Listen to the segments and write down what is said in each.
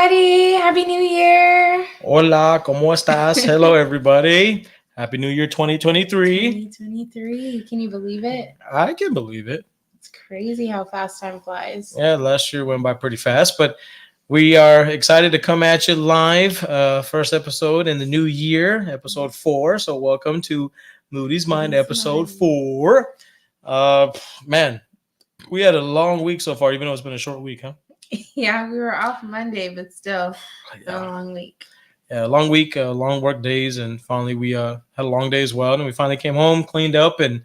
everybody. Happy New Year. Hola, ¿cómo estás? Hello, everybody. Happy New Year 2023. 2023. Can you believe it? I can believe it. It's crazy how fast time flies. Yeah, last year went by pretty fast, but we are excited to come at you live. First episode in the new year, episode 4. So, welcome to Moodys Mind, episode 4. Man, we had a long week so far, even though it's been a short week, huh? Yeah, we were off Monday, but still, a long week. Yeah, long week, long work days, and finally we had a long day as well. And we finally came home, cleaned up, and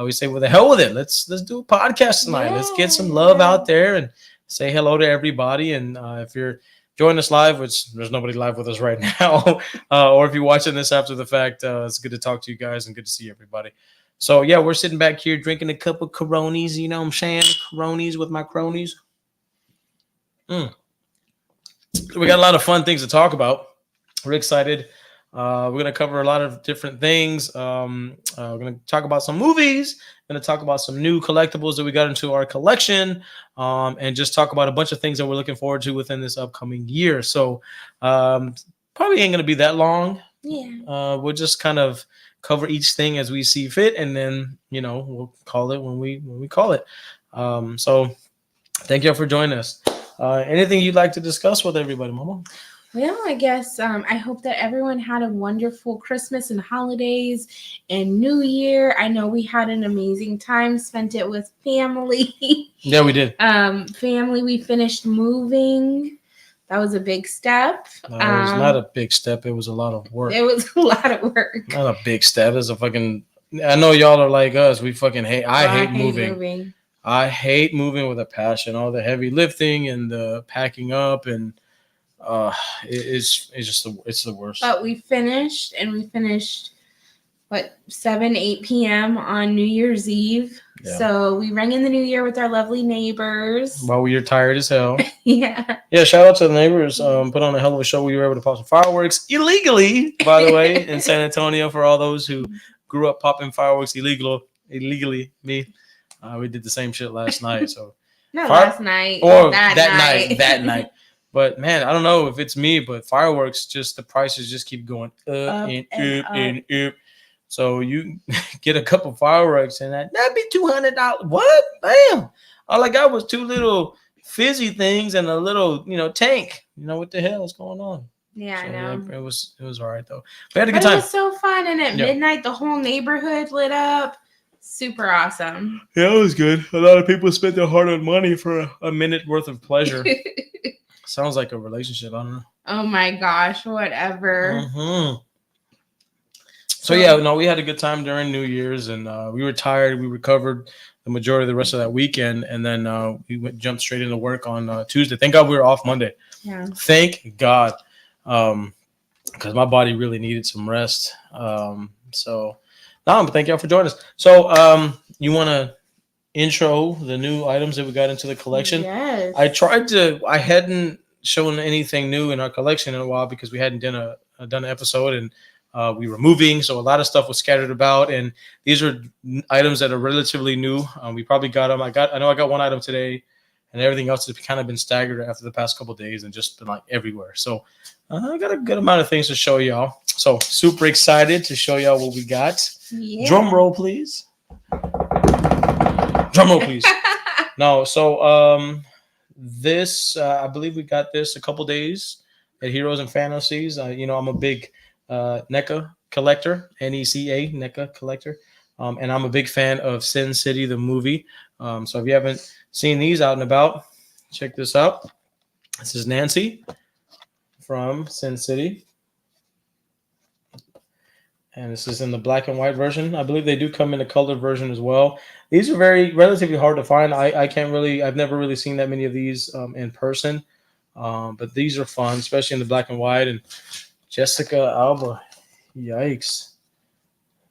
we say, "Well, the hell with it. Let's do a podcast tonight. Let's get some love out there and say hello to everybody." And if you're joining us live, which there's nobody live with us right now, or if you're watching this after the fact, it's good to talk to you guys and good to see everybody. So yeah, we're sitting back here drinking a couple of Coronis. You know what I'm saying? Coronis with my cronies. We got a lot of fun things to talk about. We're excited. We're going to cover a lot of different things. We're going to talk about some movies. We're going to talk about some new collectibles that we got into our collection, and just talk about a bunch of things that we're looking forward to within this upcoming year. So probably ain't going to be that long. Yeah. We'll just kind of cover each thing as we see fit, and then we'll call it when we call it. So thank you all for joining us. Anything you'd like to discuss with everybody, Mama? Well, I guess I hope that everyone had a wonderful Christmas and holidays and New Year. I know we had an amazing time, spent it with family. Yeah, we did. Family, we finished moving. That was a big step. No, it was not a big step. It was a lot of work. It was a lot of work. Not a big step. It's a fucking... I know y'all are like us. We fucking hate... I hate moving. I hate moving with a passion. All the heavy lifting and the packing up and... it's the worst. But we finished what 7-8 p.m. on New Year's Eve. Yeah. So we rang in the new year with our lovely neighbors. While we were tired as hell. Yeah. Yeah, shout out to the neighbors. Put on a hell of a show. We were able to pop some fireworks illegally, by the way, in San Antonio. For all those who grew up popping fireworks illegally. Me. We did the same shit last night. So last night. Or that night. But man, I don't know if it's me, but fireworks, just the prices just keep going up and up. So you get a couple fireworks and that'd be $200. What? Damn! All I got was 2 little fizzy things and a little, tank. What the hell is going on? Yeah, I know. Yeah, it was all right though. We had a good time. It was so fun, and at midnight, the whole neighborhood lit up. Super awesome. Yeah, it was good. A lot of people spent their hard-earned money for a minute worth of pleasure. Sounds like a relationship. I don't know. Oh my gosh, whatever. Mm-hmm. So yeah, no, we had a good time during New Year's, and we were tired. We recovered the majority of the rest of that weekend, and then we jumped straight into work on Tuesday. Thank God we were off Monday. Yeah. Thank God, because my body really needed some rest. But thank y'all for joining us. So you want to intro the new items that we got into the collection? Yes. I hadn't shown anything new in our collection in a while because we hadn't done an episode, and we were moving, so a lot of stuff was scattered about, and these are items that are relatively new. We probably got them. I know I got one item today, and everything else has kind of been staggered after the past couple of days and just been like everywhere. So I got a good amount of things to show y'all. So super excited to show y'all what we got. Yeah. Drum roll, please. Drum roll, please. No, so this I believe we got this a couple days at Heroes and Fantasies. I'm a big NECA collector, NECA NECA collector, and I'm a big fan of Sin City the movie. So if you haven't seen these out and about, check this out. This is Nancy from Sin City. And this is in the black and white version. I believe they do come in a colored version as well. These are relatively hard to find. I've never really seen that many of these in person. But these are fun, especially in the black and white. And Jessica Alba, yikes.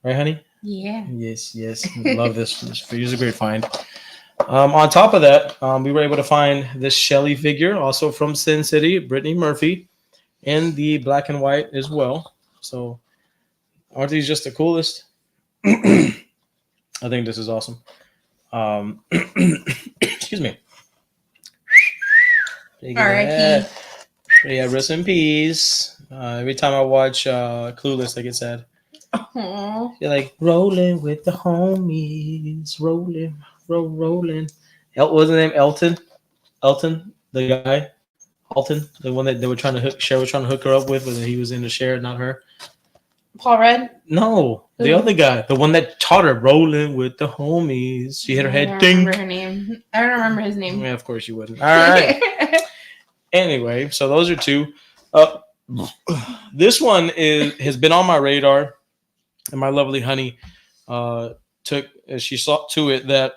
Right, honey? Yeah. Yes. Love this. This is a great find. On top of that, we were able to find this Shelly figure, also from Sin City, Brittany Murphy, in the black and white as well. So aren't these just the coolest? I think this is awesome. Excuse me. R.I.P. Yeah, rest in peace. Every time I watch Clueless, I get sad. Aww. You're like rolling with the homies, rolling. Wasn't his name Elton? Elton, the guy, Alton, the one that they were trying to hook. Cher was trying to hook her up with, but he was into Cher, not her. Paul Rudd? No, the Who? other guy, the one that taught her rolling with the homies. She hit her I head. don't Ding. remember her name. I don't remember his name. Yeah, of course you wouldn't. All right. Anyway, so those are two. This one has been on my radar, and my lovely honey took. She saw to it that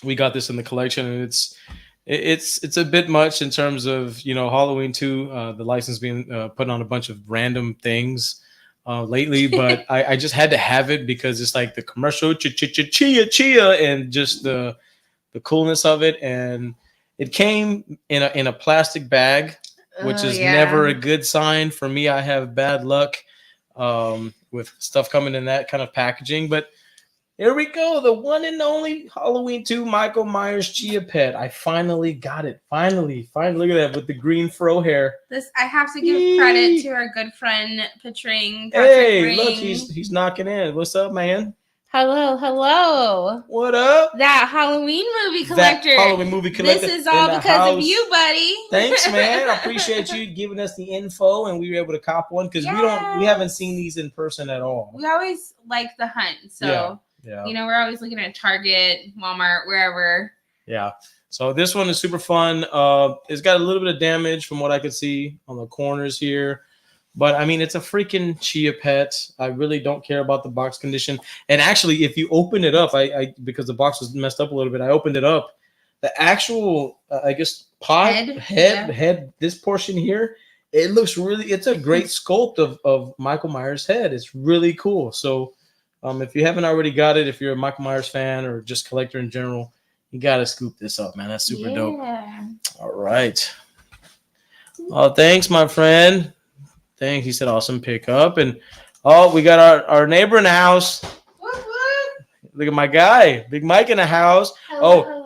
we got this in the collection, and it's a bit much in terms of Halloween 2, the license being put on a bunch of random things lately, but I just had to have it because it's like the commercial chia and just the coolness of it, and it came in a plastic bag, which is never a good sign for me. I have bad luck with stuff coming in that kind of packaging, but here we go. The one and only Halloween 2 Michael Myers Chia Pet. I finally got it. Finally. Look at that with the green fro hair. I have to give credit to our good friend portraying Patrick Hey, Ring. look, he's knocking in. What's up, man? Hello. What up? That Halloween movie collector. That Halloween movie collector. This is all because of you, buddy. Thanks, man. I appreciate you giving us the info, and we were able to cop one because we haven't seen these in person at all. We always like the hunt, so we're always looking at Target, Walmart, wherever. Yeah. So this one is super fun. It's got a little bit of damage from what I could see on the corners here. But, I mean, it's a freaking Chia Pet. I really don't care about the box condition. And actually, if you open it up, I because the box was messed up a little bit, I opened it up. The actual, head, this portion here, it looks really, it's a great sculpt of Michael Myers' head. It's really cool. So, if you haven't already got it, if you're a Michael Myers fan or just collector in general, you got to scoop this up, man. That's super dope. All right. Oh, thanks, my friend. Thanks. He said awesome pickup. And we got our neighbor in the house. What? Look at my guy, Big Mike in the house. Hello.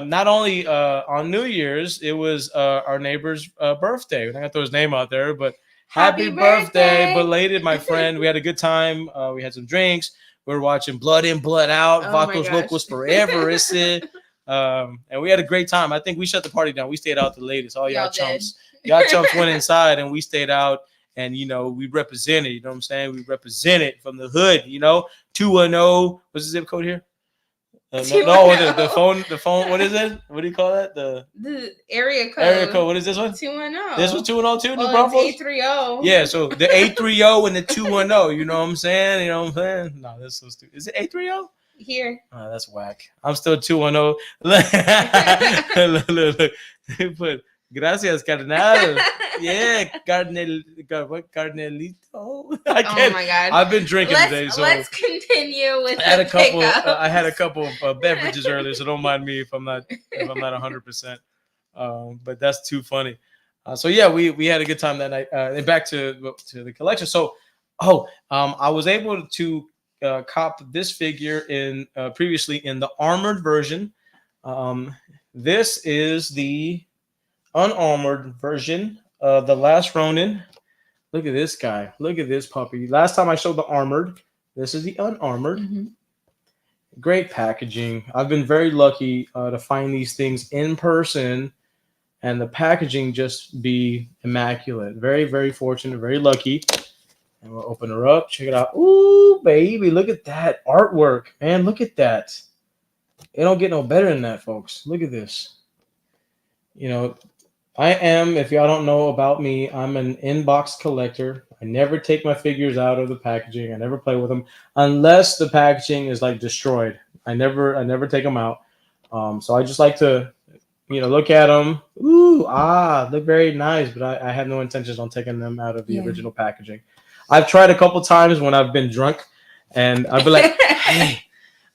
Not only on New Year's, it was our neighbor's birthday. We're not gonna throw his name out there, but happy birthday, belated, my friend. We had a good time. We had some drinks. We were watching Blood In, Blood Out, Vatos Locos Forever, is it? And we had a great time. I think we shut the party down. We stayed out the latest. All y'all chumps. Y'all chumps went inside and we stayed out. And, we represented, you know what I'm saying? We represented from the hood, 210. What's the zip code here? The phone. What is it? What do you call that? The area code. Area code. What is this one? 210. This was 210 too, New Braunfels? 830. Yeah, so the 830 and the 210. You know what I'm saying? No, that's so stupid. Is it 830? Here. Oh, that's whack. I'm still 210. Look. They put gracias, carnal. Yeah, carnelito. Oh my God. I've been drinking today, so let's continue with I had a couple of beverages earlier, so don't mind me if I'm not 100%. But that's too funny. So yeah, we had a good time that night. And back to the collection. So, I was able to cop this figure in previously in the armored version. This is the unarmored version of the Last Ronin. Look at this guy. Look at this puppy. Last time I showed the armored. This is the unarmored. Mm-hmm. Great packaging. I've been very lucky to find these things in person and the packaging just be immaculate. Very, very fortunate. Very lucky. And we'll open her up. Check it out. Ooh, baby. Look at that artwork. Man, look at that. It don't get no better than that, folks. Look at this. I am, if y'all don't know about me, I'm an in-box collector. I never take my figures out of the packaging. I never play with them unless the packaging is like destroyed. I never take them out. So I just like to, look at them. Ooh, look very nice, but I have no intentions on taking them out of the original packaging. I've tried a couple times when I've been drunk, and I'd be like, hey,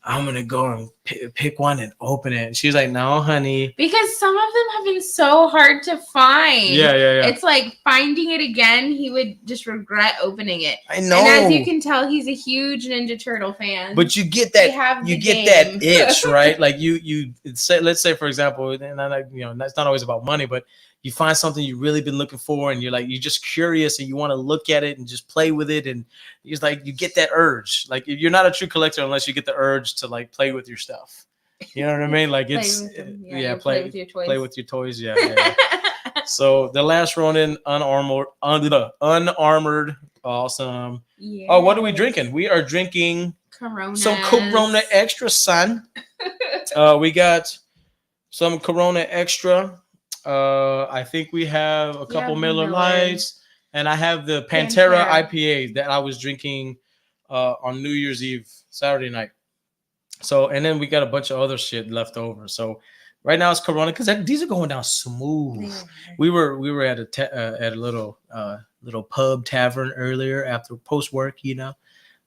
I'm going to go and pick one and open it. And she's like, no, honey. Because some of them have been so hard to find. Yeah. It's like finding it again, he would just regret opening it. I know. And as you can tell, he's a huge Ninja Turtle fan. But you get that that itch, right? Like let's say, for example, and it's not always about money, but you find something you've really been looking for, and you're just curious and you want to look at it and just play with it, and it's like you get that urge. Like you're not a true collector unless you get the urge to like play with your stuff. You know what I mean? Like it's play with your toys. Play with your toys. Yeah. So the last Ronin unarmored, awesome. Yes. Oh, what are we drinking? We are drinking some Corona Extra, son. We got some Corona Extra. I think we have a couple Miller Lights, and I have the Pantera IPA that I was drinking on New Year's Eve, Saturday night. So, and then we got a bunch of other shit left over. So, right now it's Corona because these are going down smooth. Yeah. We were at a little pub tavern earlier after post work,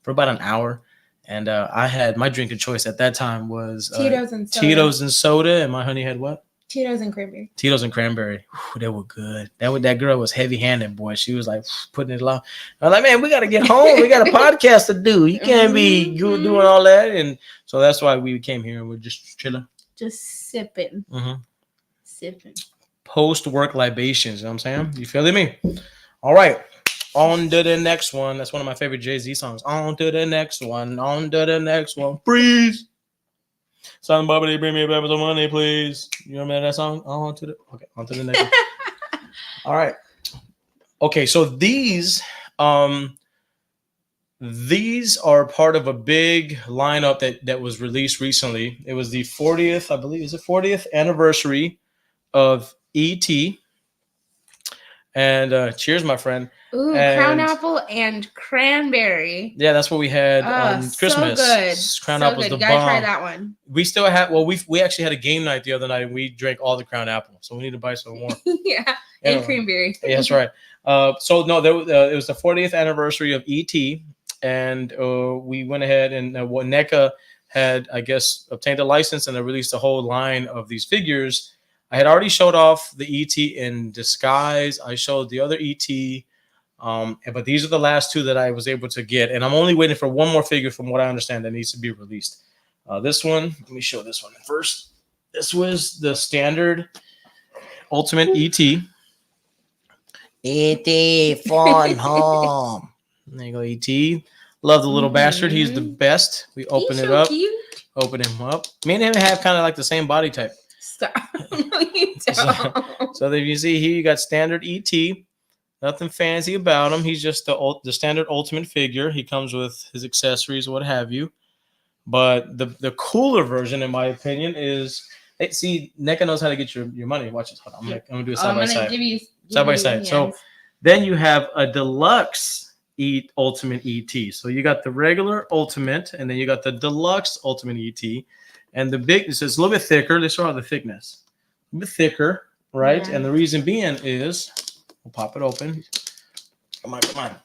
for about an hour, and I had my drink of choice at that time was Tito's and soda, and my honey had what? Tito's and cranberry. Tito's and cranberry. Whew, they were good. That girl was heavy handed, boy. She was like putting it along. I was like, man, we got to get home. We got a podcast to do. You can't be doing all that. And so that's why we came here and we're just chilling. Just sipping. Sipping. Post-work libations. You know what I'm saying? You feeling me? All right. On to the next one. That's one of my favorite Jay-Z songs. On to the next one. On to the next one. Freeze. Somebody bring me back some money, please. You remember that song? On to the next one. All right. Okay, so these are part of a big lineup that was released recently. It was the 40th, I believe, is it 40th anniversary of E.T. And cheers, my friend. Ooh, crown apple and cranberry. Yeah, that's what we had on Christmas. So good. Crown apple's the bomb. You gotta try that one. We still have. Well, we actually had a game night the other night, and we drank all the crown apple. So we need to buy some more. Yeah, and cranberry. Yeah, that's right. So no, it was the 40th anniversary of E.T. And we went ahead and NECA had, I guess, obtained a license and they released a whole line of these figures. I had already showed off the E.T. in disguise. I showed the other E.T. But these are the last two that I was able to get. And I'm only waiting for one more figure from what I understand that needs to be released. This one, let me show this one first. This was the standard Ultimate E.T. E.T. Fun Home. There you go, E.T. Love the little bastard. He's the best. We open it up. Cute. Open him up. Me and him have kind of like the same body type. Stop. No, you don't. So if you see here, you got standard ET. Nothing fancy about him. He's just the standard Ultimate figure. He comes with his accessories, what have you. But the cooler version, in my opinion, is see, NECA knows how to get your money. Watch this. Hold on. I'm gonna do it side by side. Side by side. So then you have a deluxe Ultimate ET. So you got the regular Ultimate, and then you got the deluxe Ultimate ET. And the big, it's a little bit thicker. They show the thickness. A bit thicker, right? Yeah. And the reason being is, we'll pop it open. Come on.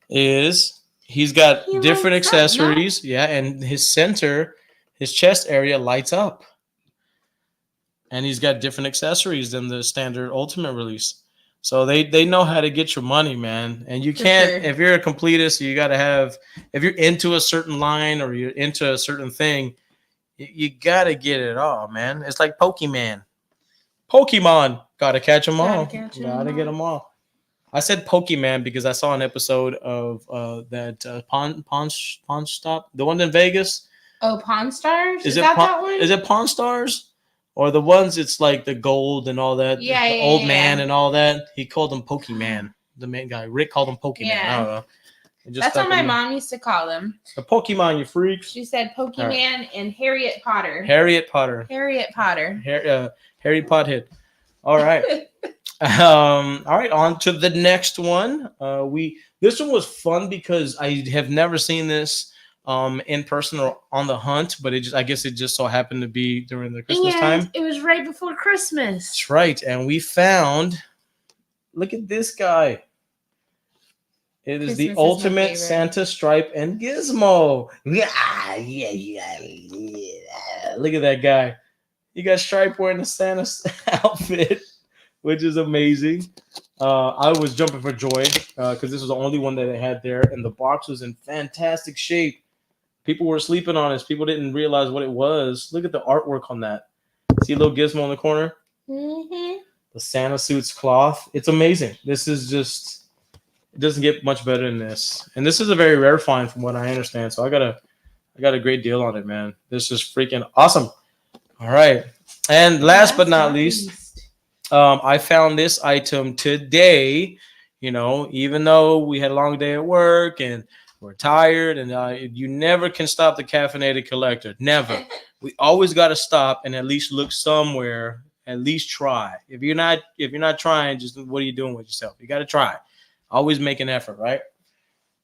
Is he's got different accessories. Yeah, and his chest area lights up. And he's got different accessories than the standard Ultimate release. So they know how to get your money, man. And you can't, if you're a completist, you got to have, if you're into a certain line or you're into a certain thing, you got to get it all, man. It's like Pokemon. Got to catch them all. Got to get them all. I said Pokemon because I saw an episode of that Pawn Stop, the one in Vegas. Oh, Pawn Stars? Is that one? Is it Pawn Stars? Or the ones it's like the gold and all that, old man and all that. He called them Pokemon. The main guy, Rick, called them Pokemon. Yeah. I don't know. That's what my mom used to call them. The Pokemon, you freaks. She said Pokemon and Harriet Potter. Harry Pothead. All right. All right, on to the next one. This one was fun because I have never seen this in person or on the hunt, but I guess it just so happened to be during the Christmas time. It was right before Christmas. That's right. And we found, look at this guy. It is the Ultimate Santa Stripe and Gizmo. Yeah. Look at that guy. You got Stripe wearing the Santa outfit, which is amazing. I was jumping for joy because this was the only one that I had there, and the box was in fantastic shape. People were sleeping on this. People didn't realize what it was. Look at the artwork on that. See a little Gizmo in the corner? Mm-hmm. the Santa suits cloth. It's amazing. This is just, it doesn't get much better than this. And this is a very rare find from what I understand. So I got a great deal on it, man. This is freaking awesome. All right. And last but not least, I found this item today. You know, even though we had a long day at work and we're tired, and you never can stop the caffeinated collector. Never. We always got to stop and at least look somewhere. At least try. If you're not trying, just what are you doing with yourself? You got to try. Always make an effort, right?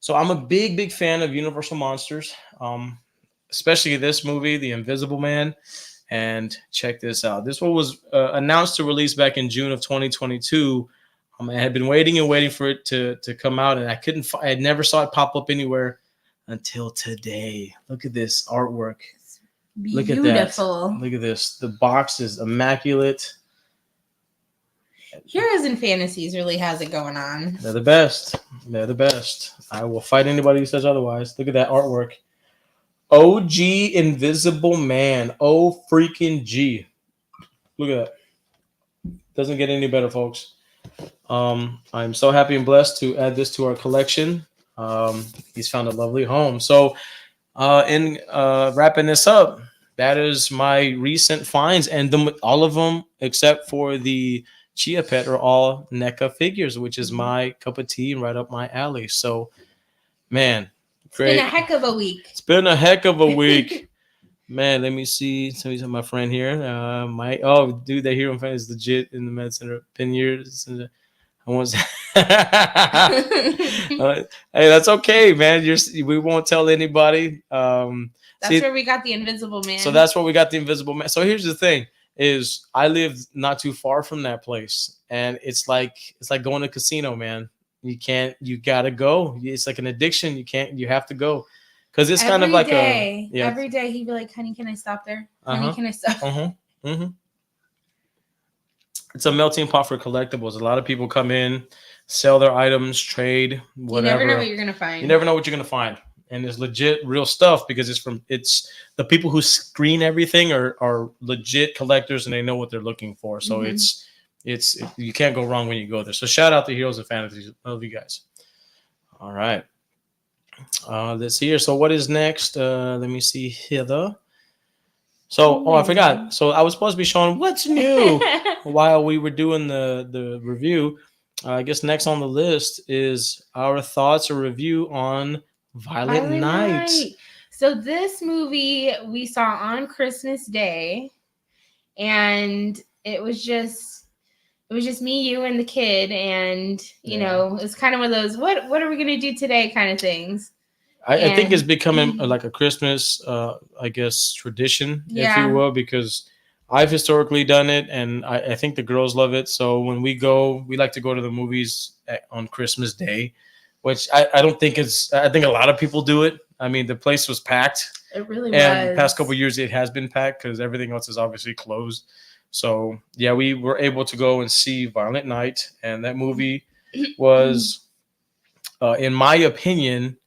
So I'm a big fan of Universal Monsters, especially this movie, The Invisible Man. And check this out. This one was announced to release back in June of 2022. I had been waiting and waiting for it to come out, and I had never saw it pop up anywhere until today. Look at this artwork. Beautiful. Look at that. Look at this. The box is immaculate. Heroes and Fantasies really has it going on. They're the best. They're the best. I will fight anybody who says otherwise. Look at that artwork. OG Invisible Man. Oh, freaking G. Look at that. Doesn't get any better, folks. I'm so happy and blessed to add this to our collection. He's found a lovely home. So, in wrapping this up, that is my recent finds, and all of them except for the Chia Pet are all NECA figures, which is my cup of tea and right up my alley. So, man, great. It's been a heck of a week. It's been a heck of a week. Man, let me see. Somebody's my friend here. Dude, that hero fan is legit in the Med Center. 10 years. I want. Hey, that's okay, man. We won't tell anybody. That's where we got the Invisible Man. So that's where we got the Invisible Man. So here's the thing: is I live not too far from that place, and it's like going to a casino, man. You gotta go. It's like an addiction. You have to go. Because it's kind of like every day he'd be like, honey, can I stop there? Honey, can I stop? It's a melting pot for collectibles. A lot of people come in, sell their items, trade, whatever. You never know what you're gonna find. You never know what you're gonna find. And it's legit real stuff because it's the people who screen everything are legit collectors and they know what they're looking for. So it's you can't go wrong when you go there. So shout out to Heroes and Fantasies. Love you guys. All right. Let's see here. So what is next? Let me see here. So, I forgot. So I was supposed to be showing what's new while we were doing the review. I guess next on the list is our thoughts or review on Violent Night. So this movie we saw on Christmas Day, and it was just me, you, and the kid, and you know, it's kind of one of those what are we gonna do today kind of things. I think it's becoming like a Christmas, I guess, tradition, if you will, because I've historically done it, and I think the girls love it. So when we like to go to the movies on Christmas Day, which I don't think I think a lot of people do it. I mean, the place was packed. It really and the past couple of years, it has been packed because everything else is obviously closed. So, yeah, we were able to go and see Violent Night, and that movie was, in my opinion,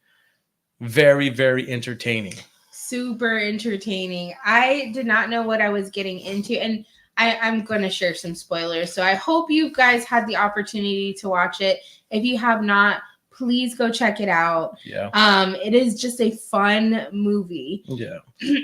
very, very entertaining. Super entertaining. I did not know what I was getting into, and I'm going to share some spoilers. So I hope you guys had the opportunity to watch it. If you have not, please go check it out. Yeah. It is just a fun movie. Yeah.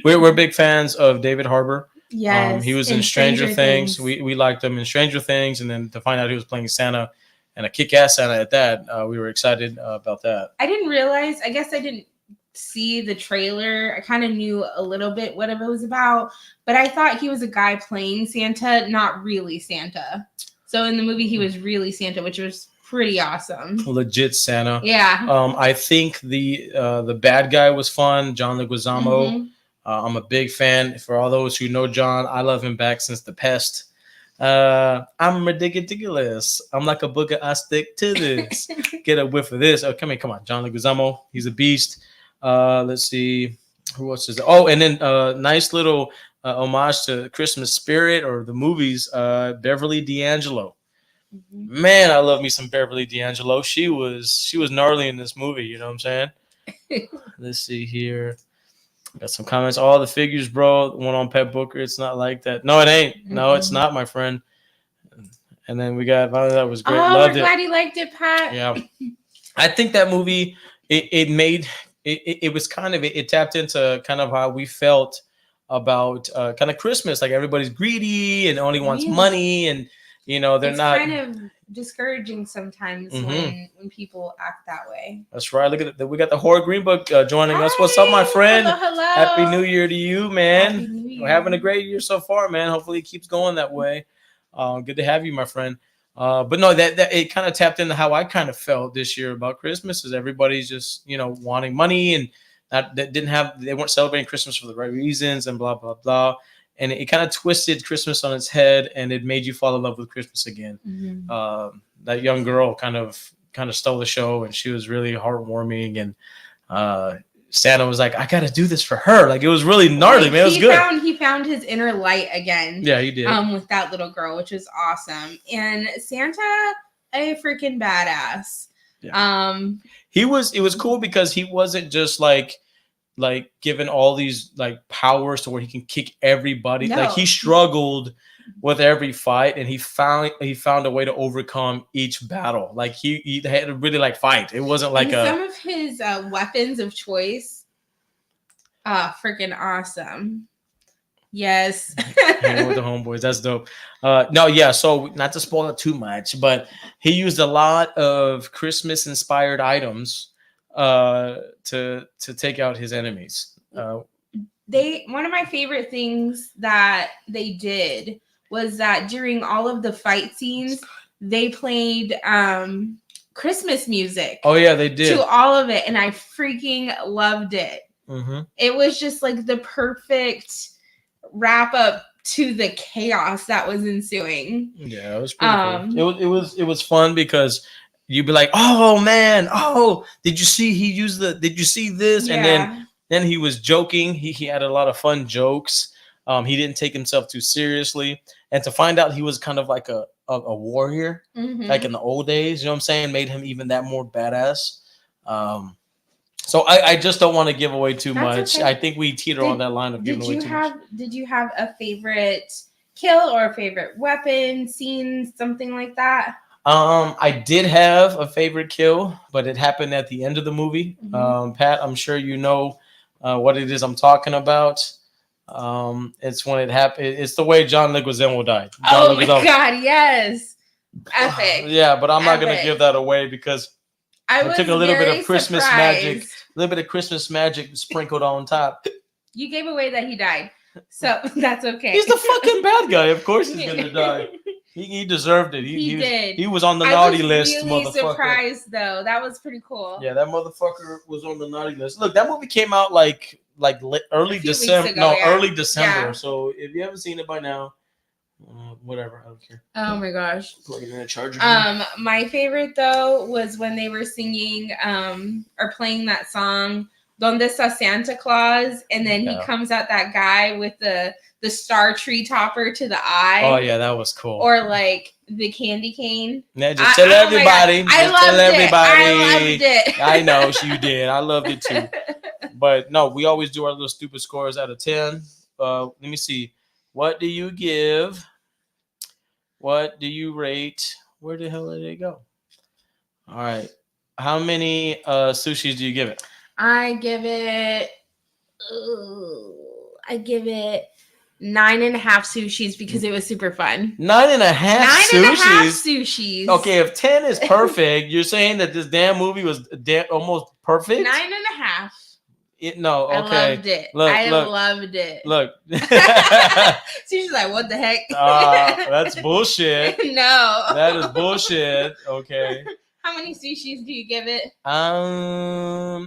We're big fans of David Harbour. Yes. He was in Stranger Things. We liked him in Stranger Things, and then to find out he was playing Santa, and a kick-ass Santa at that, we were excited about that. I didn't realize, I guess I didn't see the trailer. I kind of knew a little bit what it was about, but I thought he was a guy playing Santa, not really Santa. So in the movie, he was really Santa, which was pretty awesome. Legit Santa. Yeah. I think the bad guy was fun, John Leguizamo. I'm a big fan. For all those who know John, I love him back since The Pest. I'm ridiculous. I'm like a booger. I stick to this. Get a whiff of this. Oh, come on. John Leguizamo. He's a beast. Let's see. Who else is there? Oh, and then nice little homage to Christmas Spirit or the movies. Beverly D'Angelo. Man, I love me some Beverly D'Angelo. She was gnarly in this movie. You know what I'm saying? Let's see here. Got some comments. All the figures, bro. The one on Pet Booker. It's not like that. No, it ain't. No, it's not, my friend. And then we got that was great. Oh, Loved we're it. glad you liked it, Pat. Yeah, I think that movie it made it was kind of it tapped into kind of how we felt about kind of Christmas. Like everybody's greedy and only wants Yeah. money, and they're It's not. kind of discouraging sometimes when people act that way. That's right. Look at that. We got the Horror Green Book joining us. What's up, my Hi. friend? Hello. Happy New Year to you, man. Happy New Year. We're having a great year so far, man. Hopefully it keeps going that way. Good to have you, my friend. But no, that it kind of tapped into how I kind of felt this year about Christmas. Is everybody's just wanting money and they weren't celebrating Christmas for the right reasons and blah blah blah. And it kind of twisted Christmas on its head, and it made you fall in love with Christmas again. That young girl kind of stole the show, and she was really heartwarming. And Santa was like, "I got to do this for her." Like it was really gnarly, man. It was good. He found his inner light again. Yeah, he did. With that little girl, which was awesome. And Santa, a freaking badass. Yeah. It was cool because he wasn't just like given all these like powers to where he can kick everybody. No. Like he struggled with every fight, and he found a way to overcome each battle. Like he had to really like fight. It wasn't like some of his weapons of choice. Freaking awesome. Yes. With the homeboys, that's dope. No, yeah. So not to spoil it too much, but he used a lot of Christmas inspired items to take out his enemies. One of my favorite things that they did was that during all of the fight scenes, they played Christmas music. Oh yeah, they did. To all of it, and I freaking loved it. It was just like the perfect wrap up to the chaos that was ensuing. Yeah, it was pretty cool. It was fun because you'd be like, "Oh man, did you see did you see this?" Yeah. And then he was joking. He had a lot of fun jokes. He didn't take himself too seriously, and to find out he was kind of like a warrior, like in the old days, you know what I'm saying, made him even that more badass. So I just don't want to give away too much. Okay. I think we teeter on that line of giving away too much. Did you have a favorite kill or a favorite weapon, scene, something like that? I did have a favorite kill, but it happened at the end of the movie. Pat, I'm sure you know what it is I'm talking about. It's when it happened. It's the way John Leguizamo died. Oh my God, yes. Epic. Yeah, but I'm not going to give that away because I took a little bit of Christmas magic. A little bit of Christmas magic sprinkled on top. You gave away that he died, so that's okay. He's the fucking bad guy. Of course he's gonna die. He deserved it. He did. He was on the naughty list, really surprised though. That was pretty cool. Yeah, that motherfucker was on the naughty list. Look, that movie came out like early December. Early December. Yeah. So if you haven't seen it by now, whatever, I don't care. Oh my gosh. Plug it in a charger. My favorite though was when they were singing or playing that song "Donde Está Santa Claus," and then he comes out that guy with the star tree topper to the eye. Oh yeah, that was cool. Or like the candy cane. Yeah, just tell everybody. I loved it. I know you did. I loved it too. But no, we always do our little stupid scores out of 10. Let me see. What do you give? What do you rate? Where the hell did it go? All right. How many sushis do you give it? I give it 9.5 sushis because it was super fun. 9.5 sushis? 9.5 sushis. Okay, if 10 is perfect, you're saying that this damn movie was almost perfect? 9.5. No, okay. I loved it. I loved it. Look. She's like, what the heck? That's bullshit. No. That is bullshit. Okay. How many sushis do you give it?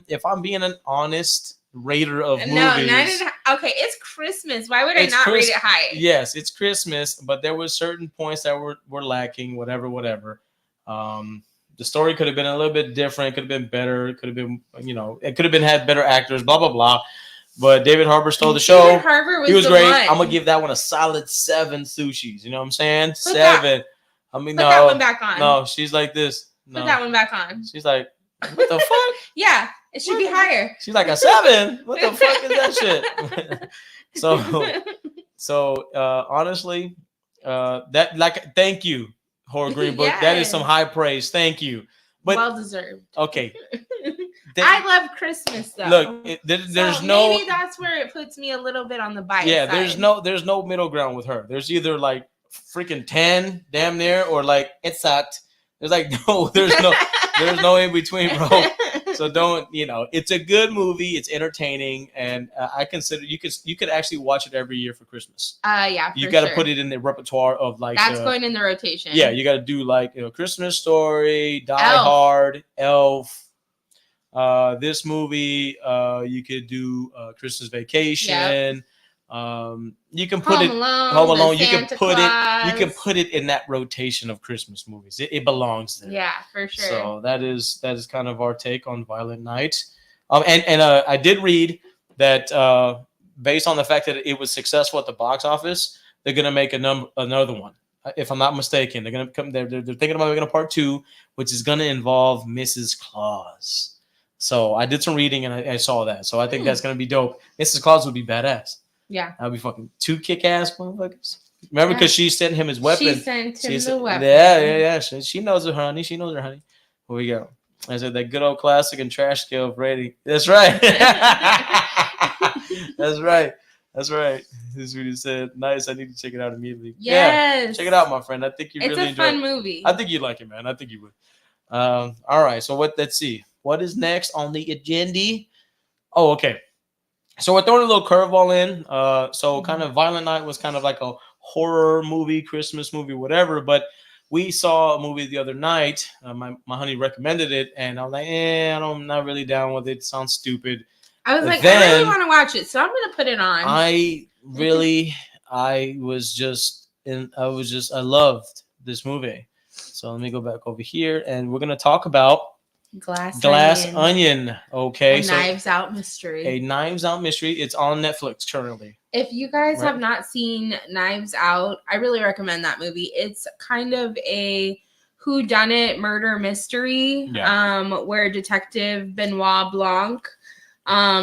If I'm being an honest rater of movies. No, 9.5. Okay, it's Christmas. Why would I not rate it high? Yes, it's Christmas, but there were certain points that were lacking, whatever. The story could have been a little bit different. It could have been better. It could have been, it could have been had better actors, blah, blah, blah. But David Harbour stole the show. David Harbour he was great. One. I'm going to give that one a solid 7 sushis. You know what I'm saying? 7. Put that one back on. No, she's like this. No. Put that one back on. She's like, what the fuck? Yeah, it should be higher. She's like a 7. What the fuck is that shit? So honestly, thank you. Horror Green Book. That is some high praise. Thank you. But well deserved. Okay. I love Christmas though. Look, there's so no. Maybe that's where it puts me a little bit on the bias. Yeah, side. there's no middle ground with her. There's either like freaking 10, damn near, or like it sucked. There's like there's no in between, bro. So don't, it's a good movie. It's entertaining, and I consider you could actually watch it every year for Christmas. Yeah, you got to put it in the repertoire of like that's going in the rotation. Yeah, you got to do like Christmas Story, Die Hard, Elf. This movie, you could do Christmas Vacation. Yep. You can put Home Alone. You can put it in that rotation of Christmas movies. It belongs there. Yeah, for sure. So that is kind of our take on Violent Night. And I did read that based on the fact that it was successful at the box office, they're gonna make another one. If I'm not mistaken, they're gonna come. They're thinking about making a part 2, which is gonna involve Mrs. Claus. So I did some reading and I saw that. So I think that's gonna be dope. Mrs. Claus would be badass. Yeah. That'd be fucking 2 kick-ass motherfuckers. Remember, because she sent him his weapon. She sent him the weapon. Yeah. She knows her, honey. She knows her, honey. Here we go. I said that good old classic and trash scale, Brady. That's right. That's right. This is what he said. Nice. I need to check it out immediately. Yes. Yeah, check it out, my friend. I think you really enjoy it. It's a fun movie. I think you'd like it, man. I think you would. All right. So let's see. What is next on the agenda? Oh, okay. So we're throwing a little curveball in. So kind of Violent Night was kind of like a horror movie, Christmas movie, whatever. But we saw a movie the other night. My honey recommended it, and I was like, I'm not really down with it. It sounds stupid. I was like, I really want to watch it, so I'm gonna put it on. I loved this movie. So let me go back over here, and we're gonna talk about Glass Onion. Okay, Knives Out mystery. A Knives Out mystery. It's on Netflix currently. If you guys have not seen Knives Out, I really recommend that movie. It's kind of a whodunit murder mystery, where Detective Benoit Blanc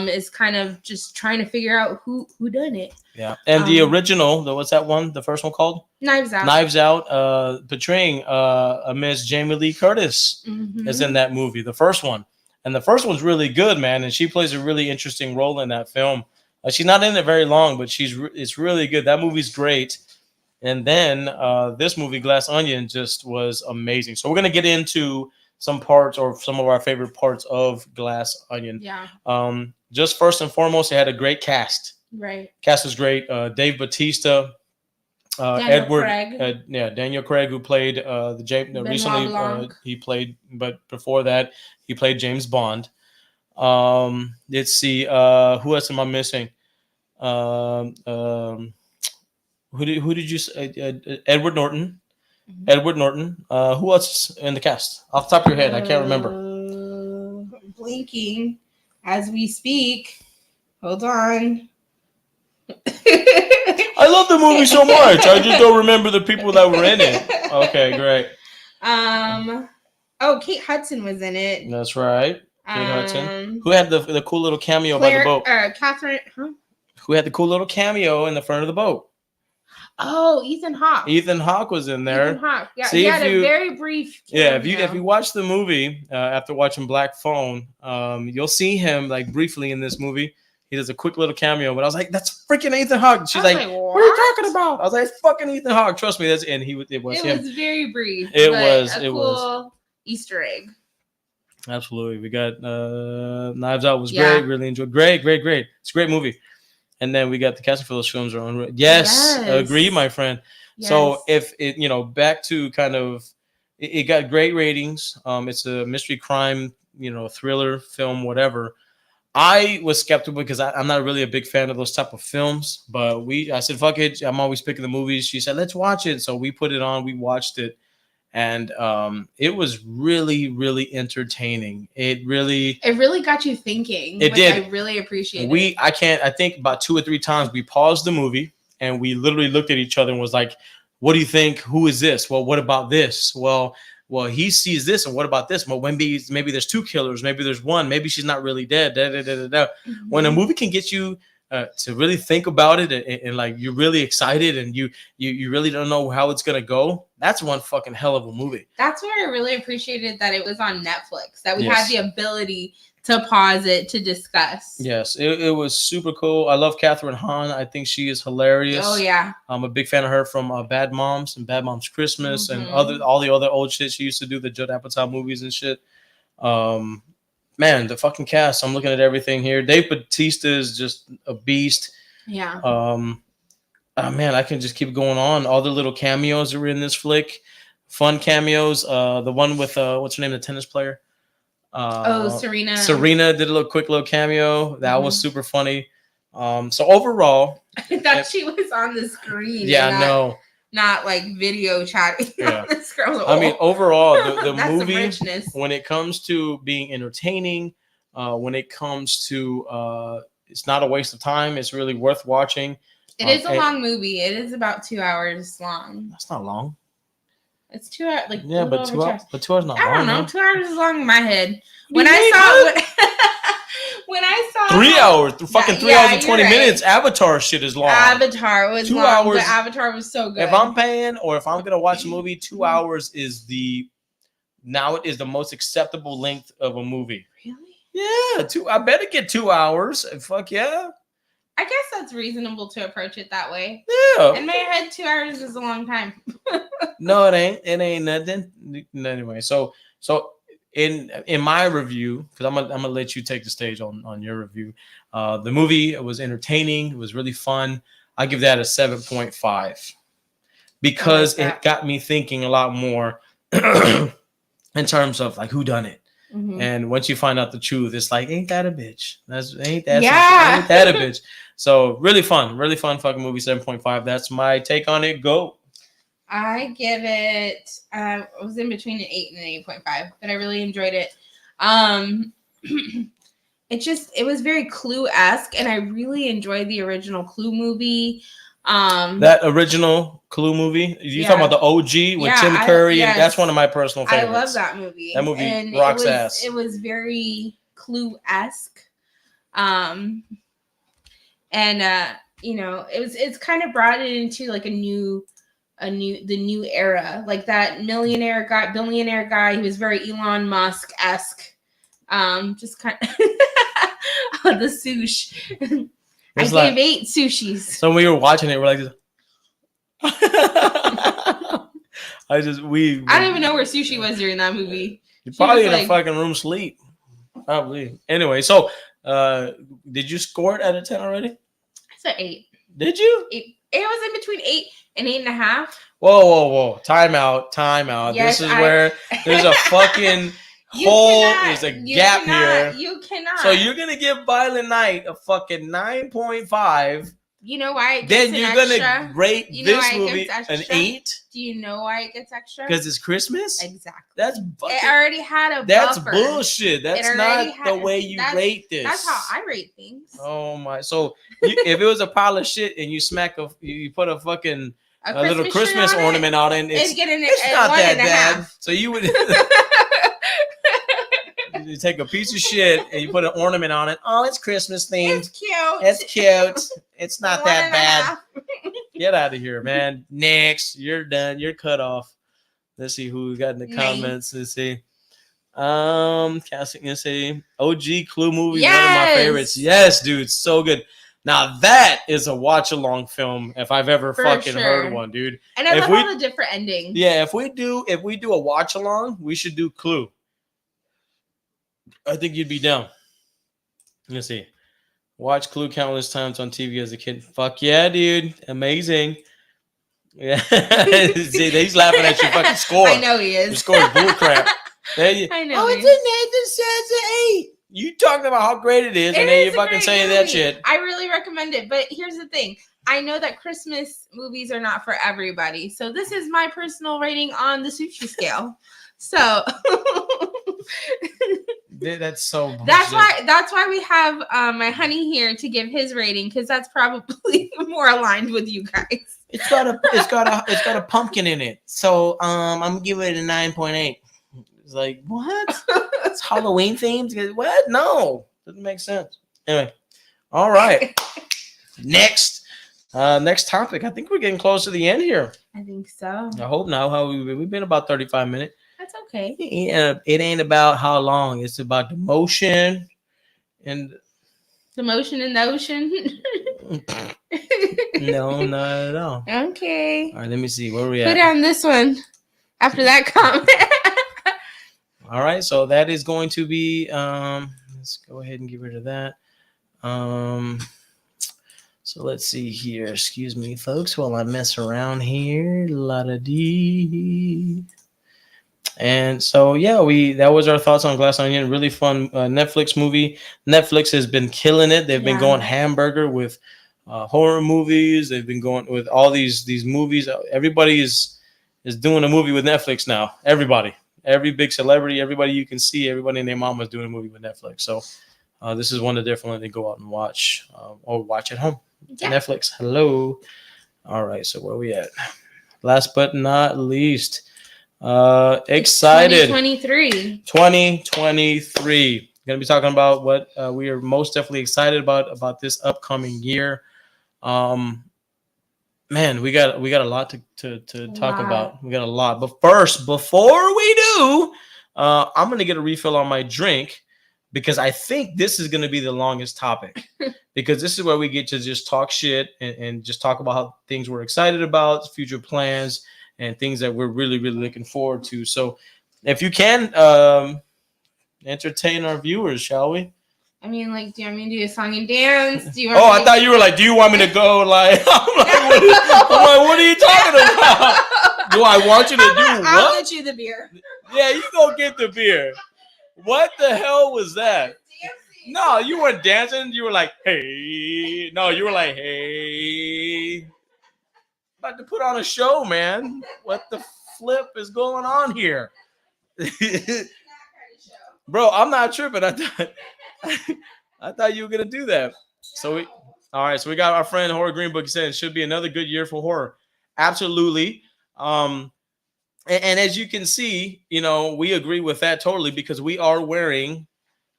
is kind of just trying to figure out who done it. Yeah, and the original, what's that one? The first one called Knives Out. Knives Out, portraying a Miss Jamie Lee Curtis is in that movie. The first one, and the first one's really good, man. And she plays a really interesting role in that film. She's not in it very long, but it's really good. That movie's great. And then this movie, Glass Onion, just was amazing. So we're gonna get into some parts or some of our favorite parts of Glass Onion. Yeah. Just first and foremost, it had a great cast. Right. Cast was great. Dave Bautista, Daniel Craig, who played the James. Recently, he played, but before that, he played James Bond. Let's see. Who else am I missing? Who did you say? Edward Norton. Edward Norton. Who else in the cast? Off the top of your head, I can't remember. Blinking as we speak. Hold on. I love the movie so much. I just don't remember the people that were in it. Okay, great. Kate Hudson was in it. That's right. Kate Hudson. Who had the cool little cameo by the boat? Catherine. Huh? Who had the cool little cameo in the front of the boat? Oh, Ethan Hawke. Ethan Hawke was in there. Ethan Hawke. Yeah, he had a very brief cameo. If you watch the movie after watching Black Phone, you'll see him like briefly in this movie. He does a quick little cameo, but I was like, "That's freaking Ethan Hawke." She's like, "What are you talking about?" I was like, "It's fucking Ethan Hawke." Trust me, it was him. It was very brief. It was cool Easter egg. Absolutely, we got Knives Out was great. Really enjoyed. Great. It's a great movie. And then we got the casting for those films are on. Yes, agree, my friend. Yes. So if it, back to kind of, it got great ratings. It's a mystery crime, thriller film, whatever. I was skeptical because I'm not really a big fan of those type of films. But I said, fuck it. I'm always picking the movies. She said, let's watch it. So we put it on. We watched it. And it was really, really entertaining. It really got you thinking. It did. I really appreciate it. I think about 2 or 3 times we paused the movie and we literally looked at each other and was like, what do you think? Who is this? Well, what about this? Well, he sees this, and what about this? Well, maybe there's 2 killers, maybe there's one, maybe she's not really dead. When a movie can get you to really think about it and like you're really excited and you really don't know how it's gonna go. That's one fucking hell of a movie. That's why I really appreciated that it was on Netflix, that we had the ability to pause it to discuss. Yes, it was super cool. I love Catherine Hahn. I think she is hilarious. Oh yeah, I'm a big fan of her from Bad Moms and Bad Moms Christmas and all the other old shit she used to do, the Judd Apatow movies and shit. Man, the fucking cast. I'm looking at everything here. Dave Bautista is just a beast. Yeah. Oh, man, I can just keep going on. All the little cameos that were in this flick, fun cameos. The one with what's her name, the tennis player. Serena. Serena did a quick little cameo. That was super funny. So overall, I thought she was on the screen. Yeah, no. Not like video chatting. Yeah. This girl's I mean, overall, the movie, when it comes to being entertaining, when it comes to it's not a waste of time. It's really worth watching. It is a long movie. It is about 2 hours long. That's not long. It's 2 hours. Like yeah, but 2 hours. But 2 hours not long. I don't know. Man. 2 hours is long in my head. When I saw 3 hours, fucking 3 hours and 20 minutes. Avatar shit is long. Avatar was 2 long, hours. but Avatar was so good. If I'm paying or if I'm gonna watch a movie, 2 hours is now it is the most acceptable length of a movie. Really? Yeah, I better get 2 hours. Fuck yeah. I guess that's reasonable to approach it that way. Yeah. In my head, 2 hours is a long time. No, it ain't. It ain't nothing. Anyway, so in my review, because I'm gonna let you take the stage on your review. The movie was entertaining. It was really fun. I give that a 7.5 because it got me thinking a lot more in terms of like who done it. Mm-hmm. And once you find out the truth, it's like, ain't that a bitch? Ain't that a bitch? So really fun fucking movie. 7.5. That's my take on it. Go. I give it. I was in between an 8 and an 8.5, but I really enjoyed it. It was very Clue-esque, and I really enjoyed the original Clue movie. That original Clue movie. You talking about the OG with Tim Curry, and that's one of my personal favorites. I love that movie. That movie rocks ass. It was very Clue-esque, it's kind of brought it into like the new era, like that billionaire guy. He was very Elon Musk-esque. Just kind of the sushi. I gave 8 sushis. So when we were watching it, we're like, I don't even know where sushi was during that movie. You're probably in a fucking room sleep. Probably. Anyway, so did you score it out of 10 already? I said 8. Did you? 8. It was in between 8 and 8.5. Whoa. Time out. Yes, this is where there's a fucking hole. There's a gap here. You cannot. So you're going to give Violent Night a fucking 9.5. You know why it gets then you're gonna rate this movie an 8. Do you know why it gets extra? Because it's Christmas. Exactly. That's fucking, it already had a that's buffer. Bullshit. That's not the way you rate this. That's how I rate things. Oh my! So if it was a pile of shit and you you put a fucking a little Christmas ornament on it, it's not that bad. So you would. You take a piece of shit and you put an ornament on it. Oh, it's Christmas themed. It's cute. It's not that bad. Get out of here, man. Next, you're done. You're cut off. Let's see who we got in the comments. Let's see. Casting. Let's see. OG Clue movie. Yes! One of my favorites. Yes, dude. So good. Now that is a watch along film if I've ever heard one, dude. And I love all the different endings. Yeah, if we do a watch along, we should do Clue. I think you'd be down. Let's see. Watch Clue countless times on TV as a kid. Fuck yeah, dude. Amazing. Yeah. See, he's laughing at your fucking score. I know he is. Your score is bullcrap. I know. Oh, it's a Nathan says 8. You talking about how great it is, and then you fucking saying that shit. I really recommend it. But here's the thing. I know that Christmas movies are not for everybody. So this is my personal rating on the sushi scale. So that's so bullshit. That's why we have my honey here to give his rating, because that's probably more aligned with you guys. It's got a pumpkin in it. So I'm gonna give it a 9.8. It's like, what? It's Halloween themed? What? No. Doesn't make sense. Anyway. All right. Next topic. I think we're getting close to the end here. I think so. I hope now. How we've been about 35 minutes. That's okay. It ain't about how long. It's about the motion and the motion in the ocean. No, not at all. Okay. All right, let me see where we at. Put down this one after that comment. All right, so that is going to be. Let's go ahead and get rid of that. So let's see here. Excuse me, folks, while I mess around here. La da dee. And so yeah, that was our thoughts on Glass Onion. Really fun Netflix movie. Netflix has been killing it. They've been going hamburger with horror movies. They've been going with all these movies. Everybody is doing a movie with Netflix now. Everybody, every big celebrity, everybody you can see, everybody and their mama is doing a movie with Netflix. So this is one to definitely go out and watch or watch at home. Yeah. Netflix. Hello. All right. So where are we at? Last but not least. Excited. 2023. Gonna be talking about what we are most definitely excited about this upcoming year. Man, we got a lot to talk about. We got a lot. But first, before we do, I'm gonna get a refill on my drink because I think this is gonna be the longest topic. Because this is where we get to just talk shit and just talk about how things we're excited about, future plans, and things that we're really, really looking forward to. So if you can entertain our viewers, shall we? I mean, like, do you want me to do a song and dance? Do you? I thought you were like, do you want me to go? Like, I'm like, what are you talking about? Do I want you to do what? I'll get you the beer. Yeah, you go get the beer. What the hell was that? No, you weren't dancing. You were like, hey. No, you were like, hey. About to put on a show, man. What the flip is going on here? Bro, I'm not tripping. I thought you were gonna do that. So we got our friend Horror Green Book saying it should be another good year for horror. Absolutely. And as you can see, we agree with that totally because we are wearing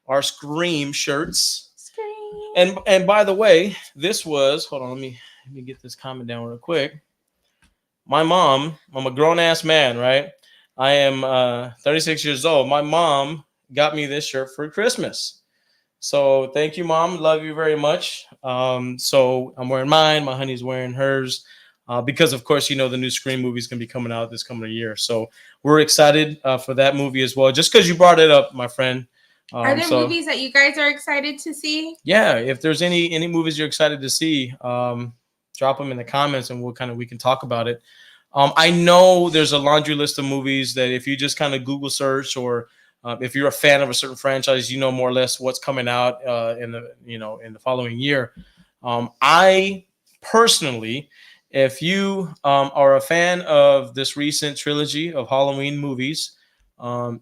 our Scream shirts. Scream. And by the way, this was let me get this comment down real quick. My mom, I'm a grown-ass man, right? I am 36 years old. My mom got me this shirt for Christmas. So thank you, Mom. Love you very much. So I'm wearing mine. My honey's wearing hers. Because, of course, the new Scream movie is going to be coming out this coming year. So we're excited for that movie as well. Just because you brought it up, my friend. Are there movies that you guys are excited to see? Yeah, if there's any movies you're excited to see, drop them in the comments and we can talk about it. I know there's a laundry list of movies that if you just kind of Google search or if you're a fan of a certain franchise, more or less what's coming out in the following year. I personally, if you are a fan of this recent trilogy of Halloween movies,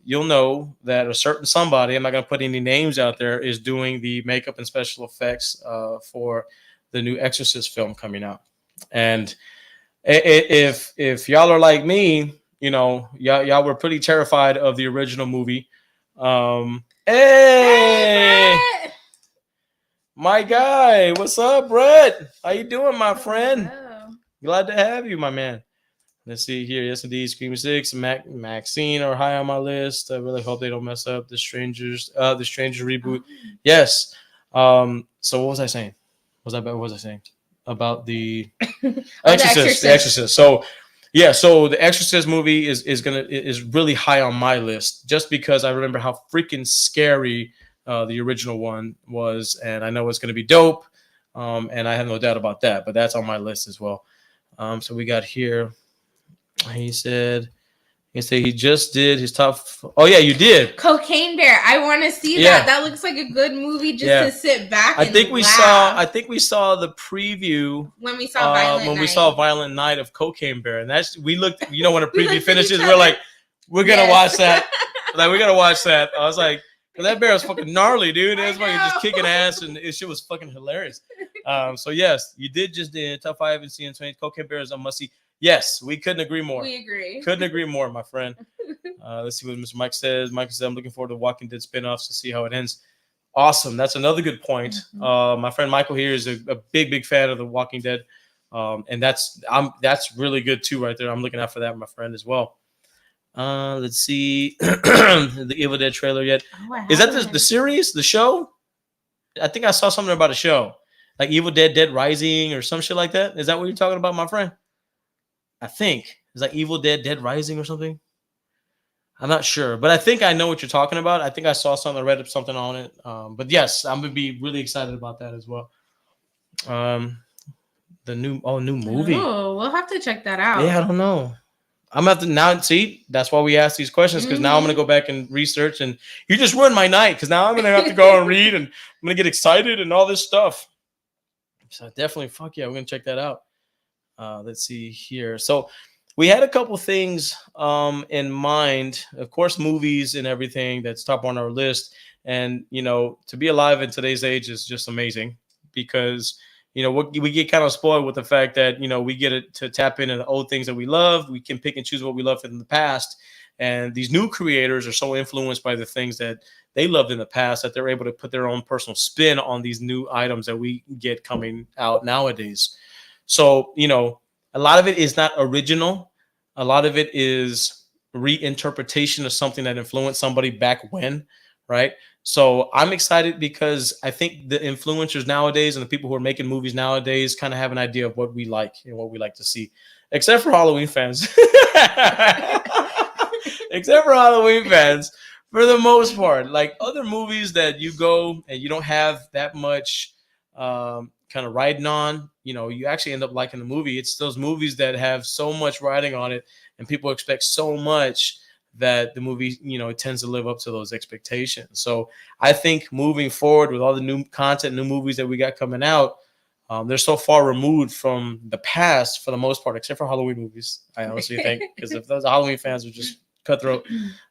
you'll know that a certain somebody, I'm not going to put any names out there, is doing the makeup and special effects for the new Exorcist film coming out. And if y'all are like me, y'all were pretty terrified of the original movie. Hey, my guy, what's up, Brett? How you doing, my friend? Hello. Glad to have you, my man. Let's see here. Yes, indeed. Scream 6, Maxine are high on my list. I really hope they don't mess up the Stranger reboot. Yes. So what was I saying? What was I saying about the Exorcist? The Exorcist. So yeah, so the Exorcist movie is really high on my list just because I remember how freaking scary the original one was, and I know it's going to be dope. And I have no doubt about that. But that's on my list as well. So we got here. He said he just did his top. Oh yeah, you did. Cocaine Bear. I want to see that. That looks like a good movie just to sit back. I think we saw the preview when we saw Violent Night of Cocaine Bear, and we looked. When a preview finishes, we're like, we're gonna watch that. Like we gotta watch that. I was like, that bear was fucking gnarly, dude. It was fucking just kicking ass, and it shit was fucking hilarious. So yes, you did just did top 5 and seeing 20. Cocaine Bear is a must see. Yes, we couldn't agree more. We agree. Couldn't agree more, my friend. Let's see what Mr. Mike says. Mike says, I'm looking forward to Walking Dead spinoffs to see how it ends. Awesome. That's another good point. Mm-hmm. My friend Michael here is a big fan of The Walking Dead, and that's really good too, right there. I'm looking out for that, with my friend, as well. Let's see the Evil Dead trailer yet. Oh, I Is that haven't. the series, the show? I think I saw something about a show, like Evil Dead, Dead Rising, or some shit like that. Is that what you're talking about, my friend? I think it's like Evil Dead, Dead Rising, or something. I'm not sure, but I think I know what you're talking about. I think I saw something, read up something on it. But yes, I'm gonna be really excited about that as well. Um, the new movie. Oh, we'll have to check that out. Yeah, I don't know. I'm gonna have to now see. That's why we ask these questions, because now I'm gonna Mm-hmm. go back and research. And you just ruined my night, because now I'm gonna have to go and read, and I'm gonna get excited and all this stuff. So definitely, fuck yeah, we're gonna check that out. Let's see here. So we had a couple things in mind. Of course, movies and everything that's top on our list. And to be alive in today's age is just amazing, because we get kind of spoiled with the fact that we get to tap into the old things that we love. We can pick and choose what we loved in the past. And these new creators are so influenced by the things that they loved in the past that they're able to put their own personal spin on these new items that we get coming out nowadays. So, a lot of it is not original. A lot of it is reinterpretation of something that influenced somebody back when, right? So I'm excited because I think the influencers nowadays and the people who are making movies nowadays kind of have an idea of what we like and what we like to see, except for Halloween fans. Except for Halloween fans, for the most part, like other movies that you go and you don't have that much kind of riding on, you actually end up liking the movie. It's those movies that have so much riding on it and people expect so much that the movie, it tends to live up to those expectations. So I think moving forward with all the new content, new movies that we got coming out, they're so far removed from the past for the most part, except for Halloween movies. I honestly think, because if those Halloween fans are just cutthroat,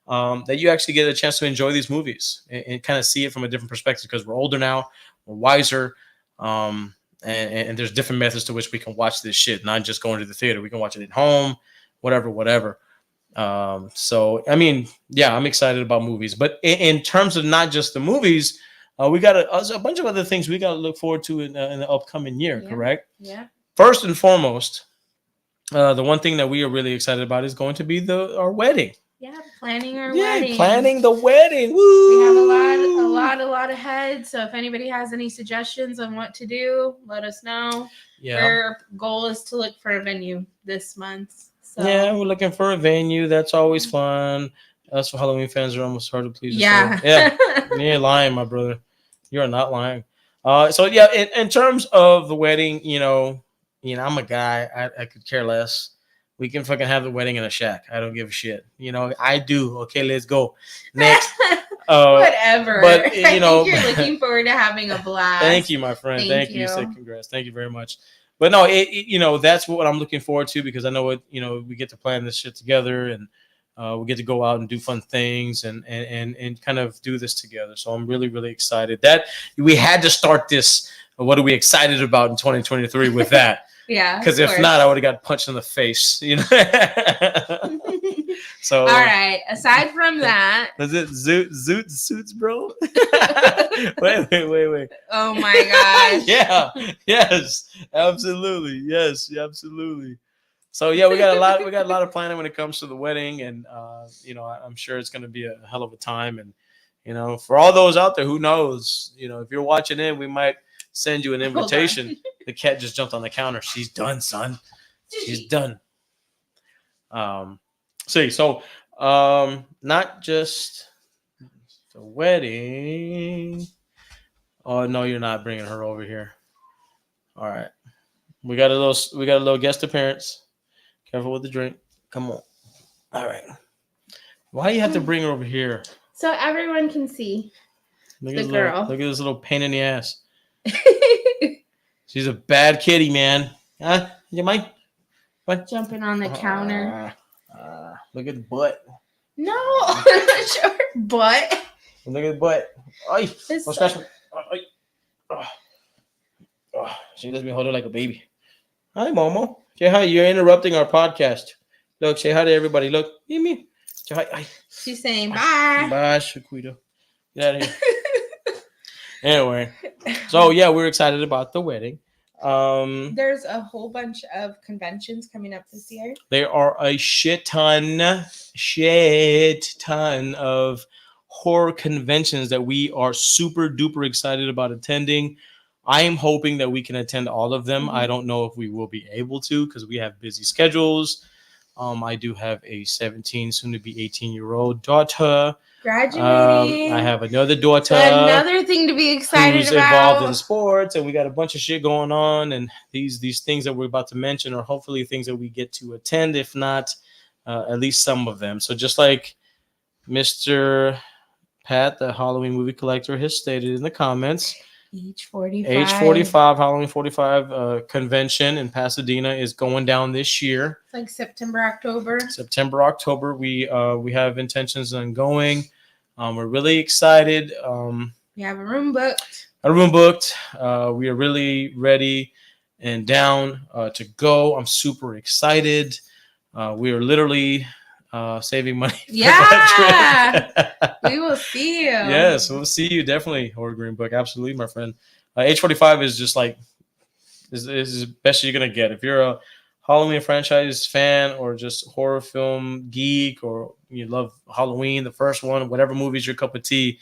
that you actually get a chance to enjoy these movies and kind of see it from a different perspective, because we're older now, we're wiser, and there's different methods to which we can watch this shit, not just going to the theater. We can watch it at home, whatever. So I mean, yeah, I'm excited about movies, but in terms of not just the movies, we got a bunch of other things we got to look forward to in the upcoming year. Yeah. Correct? Yeah. First and foremost, the one thing that we are really excited about is going to be our wedding. Yeah, planning our wedding. Planning the wedding. Woo! We have a lot ahead. So if anybody has any suggestions on what to do, let us know. Yeah. Our goal is to look for a venue this month. So. Yeah, we're looking for a venue. That's always fun. That's what Halloween fans are almost hard to please. Yeah. Yeah. You're lying, my brother. You are not lying. So yeah, in terms of the wedding, I'm a guy. I could care less. We can fucking have the wedding in a shack. I don't give a shit. I do. Okay, let's go. Next. Whatever. But I think you're looking forward to having a blast. Thank you, my friend. Thank you. Say congrats. Thank you very much. But no, that's what I'm looking forward to, because I know we get to plan this shit together, and we get to go out and do fun things and kind of do this together. So I'm really, really excited that we had to start this. What are we excited about in 2023 with that? Yeah. Because if not, I would have got punched in the face. So all right. Aside from that, was it Zoot Suits, bro? wait. Oh my gosh. Yeah. Yes. Absolutely. Yes. Absolutely. So yeah, we got a lot of planning when it comes to the wedding, and I'm sure it's going to be a hell of a time. And for all those out there, who knows? If you're watching in, we might send you an invitation. The cat just jumped on the counter. She's done, son. She's done. So not just the wedding. Oh no, you're not bringing her over here. All right, we got a little guest appearance. Careful with the drink. Come on. All right. Why do you have to bring her over here? So everyone can see the girl. Look at this little pain in the ass. She's a bad kitty, man. Huh? You mind? What? Jumping on the counter. Look at the butt. No, short butt. Look at the butt. Ay, don't scratch me. She lets me hold her like a baby. Hi, Momo. Say hi. You're interrupting our podcast. Look, say hi to everybody. Look, give me. Say hi. She's saying bye. Bye, Shaquita. Get out of here. Anyway, so yeah, we're excited about the wedding. There's a whole bunch of conventions coming up this year. There are a shit ton of horror conventions that we are super duper excited about attending. I am hoping that we can attend all of them. I don't know if we will be able to because we have busy schedules. I do have a 17, soon to be 18-year-old daughter. Graduating. I have another daughter. So another thing to be excited who's about. Involved in sports, and we got a bunch of shit going on. And these things that we're about to mention are hopefully things that we get to attend, if not at least some of them. So just like Mr. Pat, the Halloween movie collector, has stated in the comments, H45 Halloween 45 convention in Pasadena is going down this year. It's like September, October. We have intentions on going. We're really excited. We have a room booked. We are really ready and down to go. I'm super excited. We are literally saving money for that trip. We will see you. Yes, we'll see you definitely. Horror Green Book, absolutely, my friend. H45 is just like is the best you're gonna get if you're a Halloween franchise fan or just horror film geek or you love Halloween, the first one, whatever movie's your cup of tea.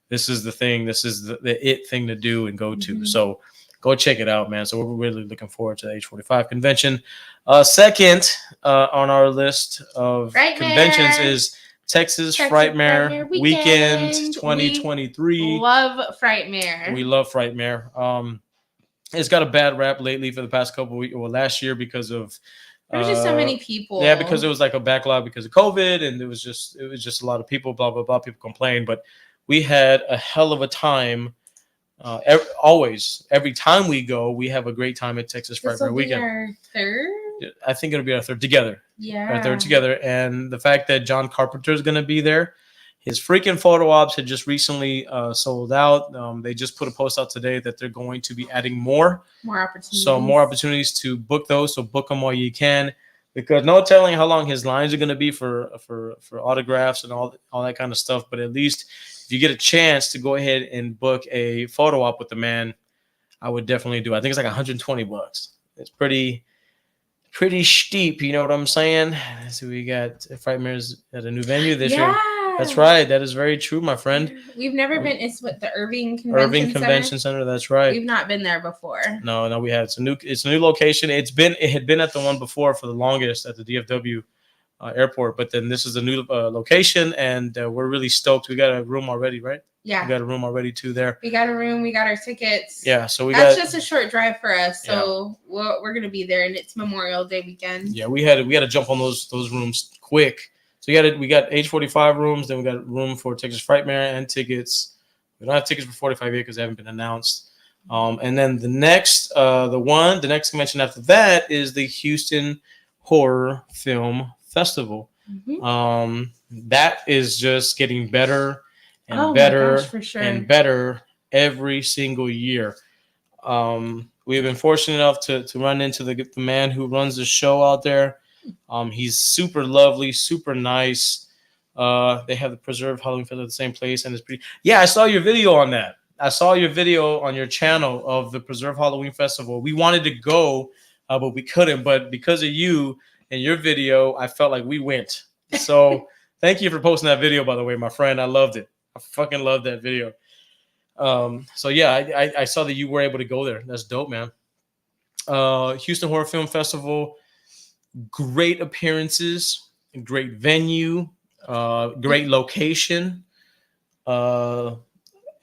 This is the thing. This is the it thing to do and go to. So go check it out, man. So we're really looking forward to the H45 convention. Second on our list of conventions is Texas Frightmare Weekend 2023. We love Frightmare. We love Frightmare. It's got a bad rap lately for the past couple of weeks, or last year because of there was just so many people. Yeah, because it was like a backlog because of COVID, and it was just a lot of people. Blah blah blah. People complained, but we had a hell of a time. Every time we go, we have a great time at Texas Frightmare Weekend. Our third? I think it'll be our third together. Yeah. Our third together. And the fact that John Carpenter is going to be there, his freaking photo ops had just recently sold out. They just put a post out today that they're going to be adding more opportunities. So more opportunities to book those. So book them while you can, because no telling how long his lines are going to be for autographs and all that kind of stuff. But at least if you get a chance to go ahead and book a photo op with the man, I would definitely do. I think it's like $120. It's pretty steep, you know what I'm saying? So we got Frightmare's at a new venue this year. That's right. That is very true, my friend. We've never been. It's what, the Irving Convention Center. That's right. We've not been there before. No, we had. It's a new location. It had been at the one before for the longest at the DFW airport, but then this is a new location, and we're really stoked. We got a room already, right? Yeah, we got a room already too there. We got a room. We got our tickets. Yeah, so that's just a short drive for us. So we're gonna be there, and it's Memorial Day weekend. Yeah, we had to jump on those rooms quick. So we got H45 rooms, then we got room for Texas Frightmare and tickets. We don't have tickets for 45 yet because they haven't been announced. And then the next convention after that is the Houston Horror Film Festival. That is just getting better and better and better every single year. We've been fortunate enough to run into the man who runs the show out there. He's super lovely, super nice. They have the Preserved Halloween Festival at the same place, and it's pretty. Yeah, I saw your video on that. I saw your video on your channel of the Preserved Halloween Festival. We wanted to go, but we couldn't. But because of you and your video, I felt like we went. So thank you for posting that video, by the way, my friend. I loved it. I fucking loved that video. So yeah, I saw that you were able to go there. That's dope, man. Houston Horror Film Festival. Great appearances, great venue, great location. I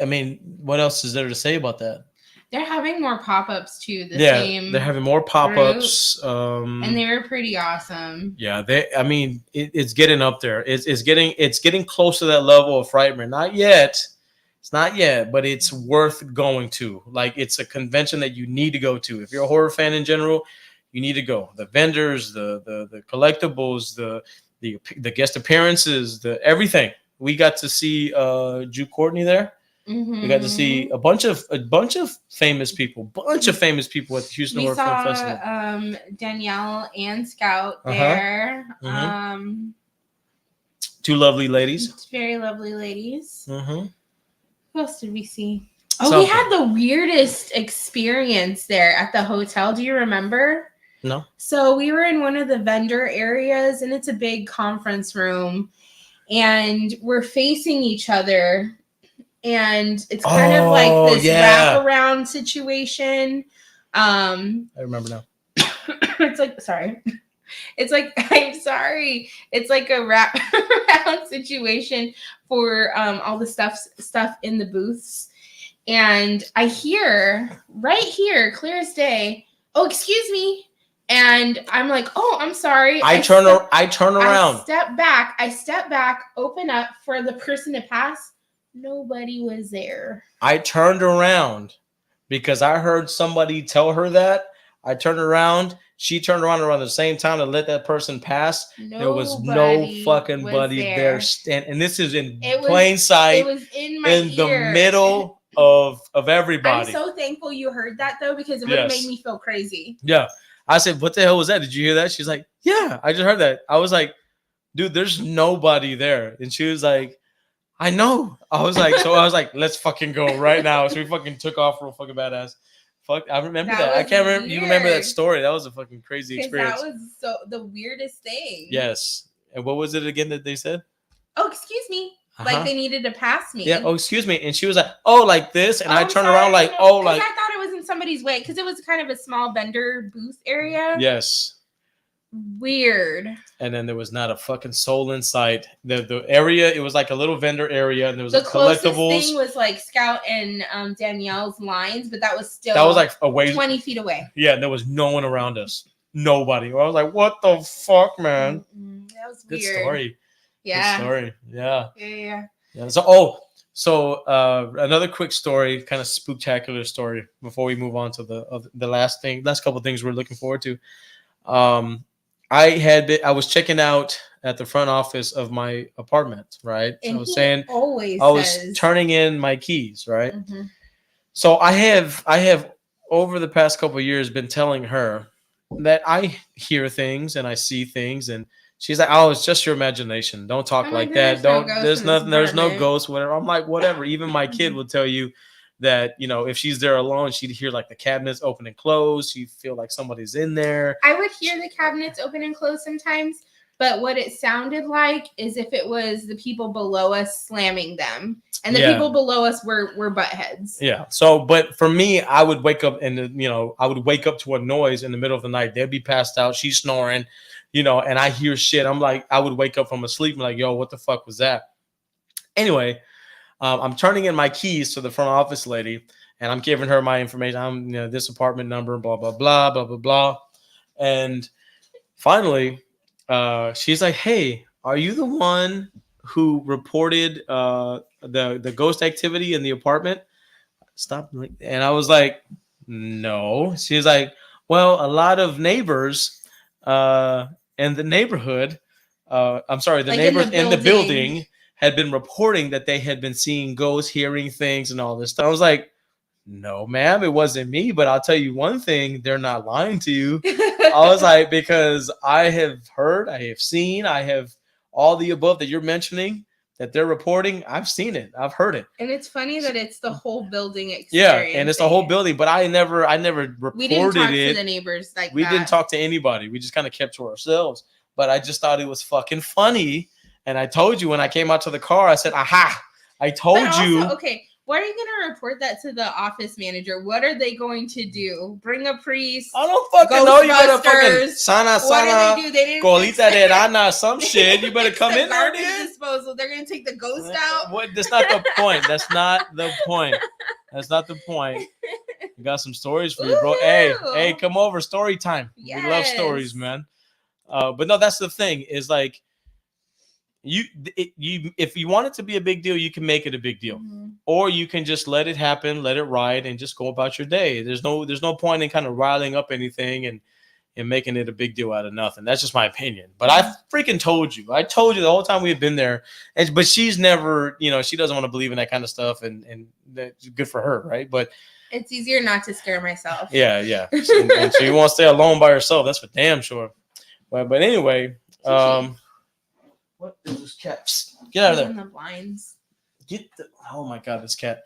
mean, what else is there to say about that? They're having more pop-ups too. They're having more pop-ups, and they were pretty awesome. Yeah, it's getting up there. It's getting close to that level of Frightmare. Not yet. It's not yet, but it's worth going to. Like, it's a convention that you need to go to. If you're a horror fan in general, you need to go. The vendors, the collectibles, the guest appearances, the everything. We got to see Drew Courtney there. We got to see a bunch of famous people. At the Houston Horror Film Festival. We saw Danielle and Scout there. Two lovely ladies. Very lovely ladies. Who else did we see? Oh, we had the weirdest experience there at the hotel. Do you remember? No. So we were in one of the vendor areas, and it's a big conference room, and we're facing each other, and it's kind of like this wraparound situation. I remember now. It's like, sorry. It's like, I'm sorry. It's like a wraparound situation for all the stuff in the booths. And I hear right here, clear as day, oh, excuse me. And I'm like, oh, I'm sorry. I turn around. I step back, open up for the person to pass. Nobody was there. I turned around because I heard somebody tell her that. I turned around. She turned around the same time to let that person pass. There was no fucking buddy there. And this is in plain sight. It was in my ear. The middle of everybody. I'm so thankful you heard that, though, because it would have made me feel crazy. Yeah. I said, what the hell was that? Did you hear that? She's like, yeah, I just heard that. I was like, dude, there's nobody there. And she was like, I know. I was like, let's fucking go right now. So we fucking took off real fucking badass. Fuck, I remember that. I can't remember. You remember that story? That was a fucking crazy experience. That was the weirdest thing. Yes. And what was it again that they said? Oh, excuse me. Like they needed to pass me. Yeah. Oh, excuse me. And she was like, oh, like this. And I turned around like, oh, like. I thought it was in somebody's way because it was kind of a small vendor booth area. Yes. Weird. And then there was not a fucking soul in sight. The area, it was like a little vendor area, and there was the collectibles. Closest thing was like Scout and Danielle's lines, but that was still 20 feet away. Yeah, there was no one around us. Nobody. I was like, what the fuck, man? That was good weird. Story. Yeah. Good story. Yeah. Yeah. So another quick story, kind of spooktacular story before we move on to the last couple of things we're looking forward to. I was checking out at the front office of my apartment, right? And I was turning in my keys, right? Mm-hmm. So I have over the past couple of years been telling her that I hear things and I see things, and she's like, "Oh, it's just your imagination. Don't talk like that. There's nothing. There's no ghost. Whatever." I'm like, "Whatever." Even my kid will tell you that, you know, if she's there alone, she'd hear like the cabinets open and close. She'd feel like somebody's in there. I would hear the cabinets open and close sometimes, but what it sounded like is if it was the people below us slamming them, and the people below us were butt heads. Yeah. So, but for me, I would wake up and, you know, I would wake up to a noise in the middle of the night. They'd be passed out. She's snoring, you know, and I hear shit. I'm like, I would wake up from a sleep. I'm like, yo, what the fuck was that? Anyway, I'm turning in my keys to the front office lady, and I'm giving her my information. I'm, you know, this apartment number, blah, blah, blah, blah, blah, blah. And finally, she's like, hey, are you the one who reported the ghost activity in the apartment? Stop. And I was like, no. She's like, well, a lot of neighbors in the neighborhood, I'm sorry, the neighbors in the building had been reporting that they had been seeing ghosts, hearing things, and all this stuff. I was like, no, ma'am, it wasn't me. But I'll tell you one thing, they're not lying to you. I was like, because I have heard, I have seen, I have all the above that you're mentioning that they're reporting. I've seen it. I've heard it. And it's funny that it's the whole building experience. Yeah, and it's the whole building. But I never reported it. We didn't talk to the neighbors like that. We didn't talk to anybody. We just kind of kept to ourselves. But I just thought it was fucking funny. And I told you when I came out to the car, I said, aha, I told you. Okay, what are you going to report that to the office manager? What are they going to do? Bring a priest? I don't fucking know. You better fucking sana, what do they do? Colita de rana, some shit. You better come in there, dude. Disposal. They're going to take the ghost out? What? That's not the point. That's not the point. That's not the point. We got some stories for you, bro. Hey, come over. Story time. Yes. We love stories, man. But no, that's the thing is like, you if you want it to be a big deal, you can make it a big deal, or you can just let it happen, let it ride, and just go about your day. There's no point in kind of riling up anything and making it a big deal out of nothing. That's just my opinion. But I freaking told you. I told you the whole time we had been there, but she's never, you know, she doesn't want to believe in that kind of stuff, and that's good for her, right? But it's easier not to scare myself. Yeah. and she wants to stay alone by herself. That's for damn sure. But anyway, what is this cat? Get out of there. In the blinds. Oh my God, this cat.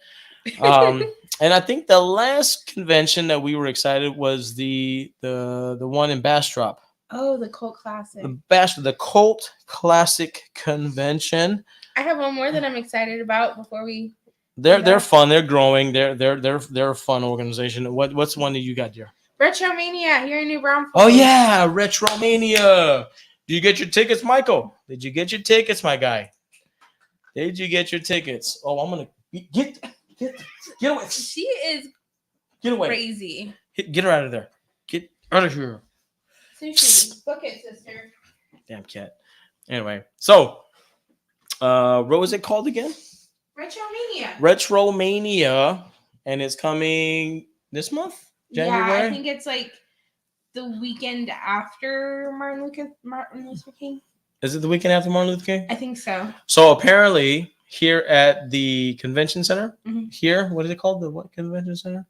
And I think the last convention that we were excited was the one in Bastrop. Oh, the cult classic. The Cult Classic Convention. I have one more that I'm excited about before we. They're fun. They're growing. They're a fun organization. What's one that you got, dear? Retromania here in New Braunfels. Oh yeah, Retromania. Did you get your tickets, Michael? Did you get your tickets, my guy? Did you get your tickets? Oh, I'm gonna get away. She is Get away. crazy. Get her out of there. Get out of here. Sushi, book it, sister. Damn cat. Anyway, so what was it called again? Retromania, and it's coming this month, January. Yeah, I think it's like the weekend after Martin Luther King. Is it the weekend after Martin Luther King? I think so. So apparently, here at the convention center, Mm-hmm. what is it called? The what convention center?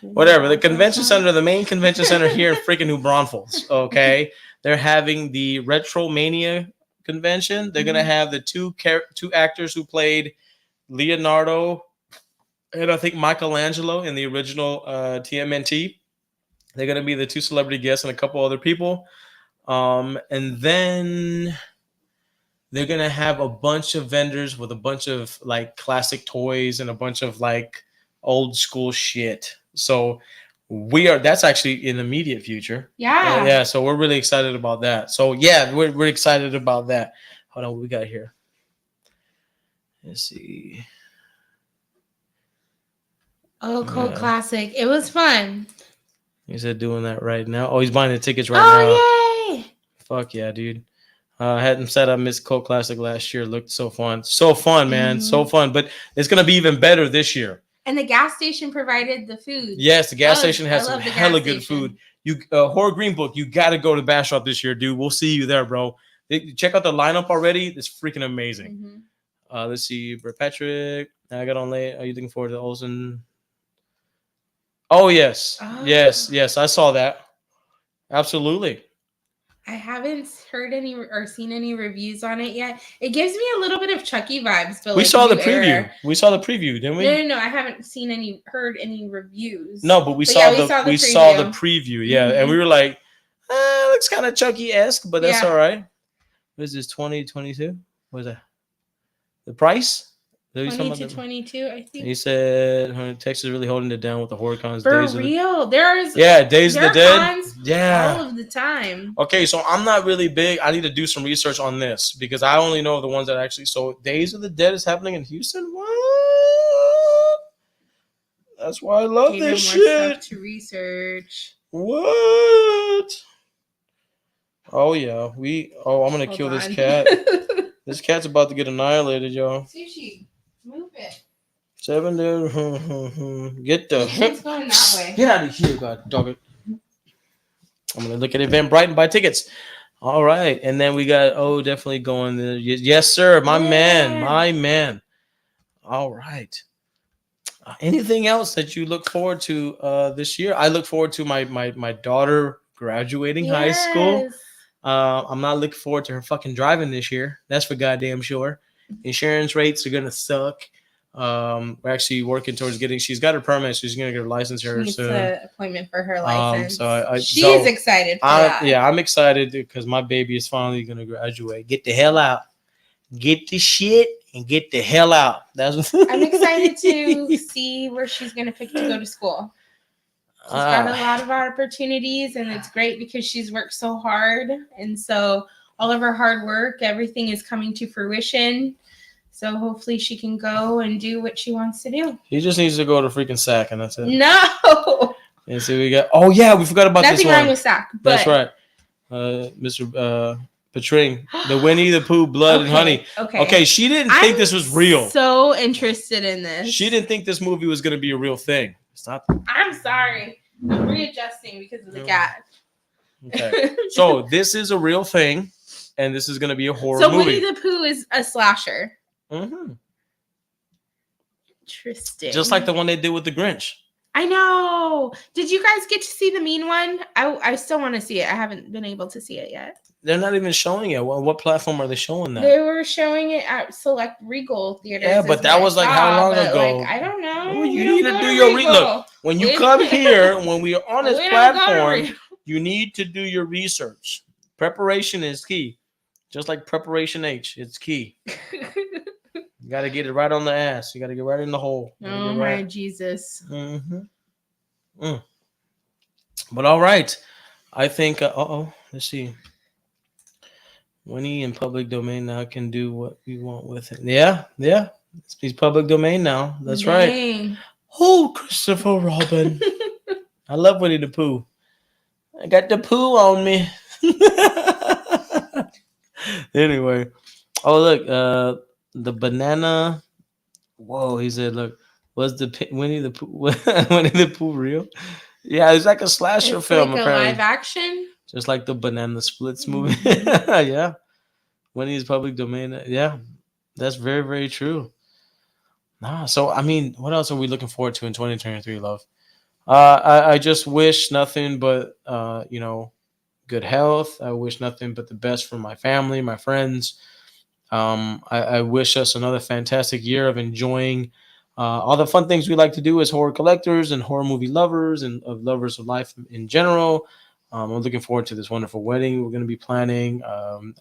Whatever. The convention center, the main convention center here in freaking New Braunfels. Okay, they're having the Retromania convention. They're gonna have the two actors who played Leonardo and I think Michelangelo in the original TMNT. They're gonna be the two celebrity guests and a couple other people, and then they're gonna have a bunch of vendors with a bunch of like classic toys and a bunch of like old school shit. So that's actually in the immediate future. Yeah. Yeah. So we're really excited about that. So yeah, we're excited about that. Hold on, what we got here? Let's see. Oh, Cult Classic. It was fun. He said doing that right now. Oh, he's buying the tickets right now. Oh, yay! Fuck yeah, dude. I hadn't said I missed Cult Classic last year. It looked so fun. So fun, man. Mm-hmm. So fun. But it's going to be even better this year. And the gas station provided the food. Yes, the gas station has some hella good food. Horror Green Book, you got to go to Bastrop this year, dude. We'll see you there, bro. Check out the lineup already. It's freaking amazing. Mm-hmm. Let's see. Brett Patrick. I got on late. Are you looking forward to Olsen? Oh, yes. Oh. Yes. I saw that. Absolutely. I haven't heard any or seen any reviews on it yet. It gives me a little bit of Chucky vibes. But we saw the preview. Era. We saw the preview, didn't we? No. I haven't heard any reviews. No, but we saw the preview. Yeah, mm-hmm. And we were like, looks kind of Chucky-esque, but that's all right. What is this, 2022? What is that? The price? 20 to 22, I think. He said Texas is really holding it down with the horror cons. For real. Days of the Dead. Yeah. All of the time. Okay, so I'm not really big. I need to do some research on this because I only know the ones that actually. So Days of the Dead is happening in Houston? What? That's why I love this shit. More stuff to research. What? Oh, yeah. I'm going to kill this cat. This cat's about to get annihilated, y'all. Sushi. Move it. 7 there. Get the it's going that way. Get out of here, God dog it. I'm gonna look at Eventbrite and buy tickets. All right, and then we got definitely going there. Yes, sir, my man. All right. Anything else that you look forward to this year? I look forward to my daughter graduating high school. I'm not looking forward to her fucking driving this year. That's for goddamn sure. Insurance rates are gonna suck. We're actually working towards she's got her permit. She's gonna get her license here soon. An appointment for her license. She's excited for that. Yeah, I'm excited because my baby is finally gonna graduate. Get the hell out. Get the shit and get the hell out. That's what I'm excited to see where she's gonna pick to go to school. She's got a lot of opportunities, and it's great because she's worked so hard, and so all of her hard work, everything is coming to fruition. So hopefully she can go and do what she wants to do. He just needs to go to freaking SAC, and that's it. No. And so we got. Oh yeah, we forgot about this one. Nothing wrong with SAC. That's right, Mr. Petring, the Winnie the Pooh, Blood and Honey. Okay. She didn't think this was real. So interested in this. She didn't think this movie was going to be a real thing. It's not. I'm sorry. I'm readjusting because of the cat. Okay. So this is a real thing, and this is going to be a horror movie. So Winnie the Pooh is a slasher. Mm-hmm. Interesting. Just like the one they did with the Grinch. I know. Did you guys get to see the mean one? I still want to see it. I haven't been able to see it yet. They're not even showing it. What platform are they showing that? They were showing it at select Regal theaters. Yeah, but that was like how long ago? Like, I don't know. Well, you need to do your look. When you come here, when we are on this platform, you need to do your research. Preparation is key. Just like preparation H, it's key. You got to get it right on the ass. You got to get right in the hole. Oh my Jesus. Mm-hmm. But all right. I think, let's see. Winnie in public domain now can do what we want with it. Yeah. It's public domain now. That's right. Oh, Christopher Robin. I love Winnie the Pooh. I got the poo on me. Anyway. Oh, look. The banana. Whoa, he said, look, was the Winnie the Pooh real? Yeah, it's like a slasher film, like apparently. A live action? Just like the Banana Splits movie. Yeah. Winnie's public domain. Yeah. That's very, very true. So, I mean, what else are we looking forward to in 2023, love? I just wish nothing but, good health. I wish nothing but the best for my family, my friends. I wish us another fantastic year of enjoying all the fun things we like to do as horror collectors and horror movie lovers and of lovers of life in general. I'm looking forward to this wonderful wedding we're going to be planning.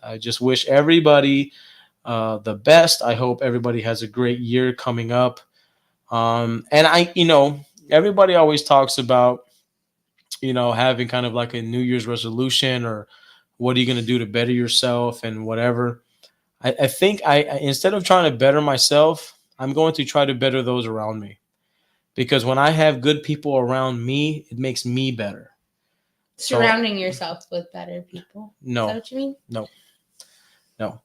I just wish everybody the best. I hope everybody has a great year coming up. And everybody always talks about, having kind of like a New Year's resolution or what are you going to do to better yourself and whatever. I think instead of trying to better myself, I'm going to try to better those around me. Because when I have good people around me, it makes me better. Surrounding yourself with better people. No. Is that what you mean? No.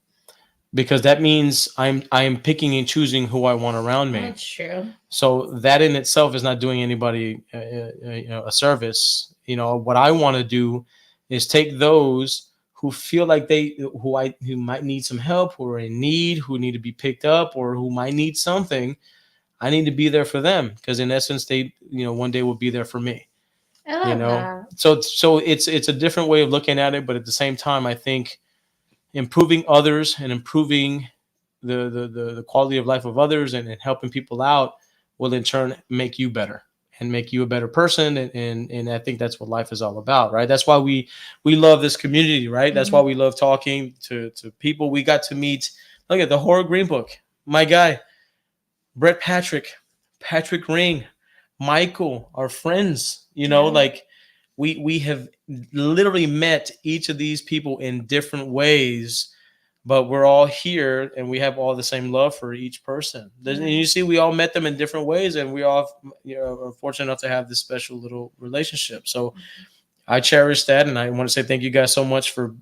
Because that means I'm picking and choosing who I want around me. That's true. So that in itself is not doing anybody a service. What I want to do is take those who feel like who might need some help, who are in need, who need to be picked up, or who might need something. I need to be there for them because in essence, they one day will be there for me. I love that. So it's a different way of looking at it, but at the same time, I think improving others and improving the quality of life of others and helping people out will in turn make you better and make you a better person. And I think that's what life is all about, right? That's why we love this community, right? That's why we love talking to people. We got to meet, look at the Horror Green Book, my guy, Brett Patrick Ring, Michael, our friends, like we have literally met each of these people in different ways, but we're all here and we have all the same love for each person. And you see, we all met them in different ways and we all are fortunate enough to have this special little relationship. So I cherish that. And I want to say thank you guys so much for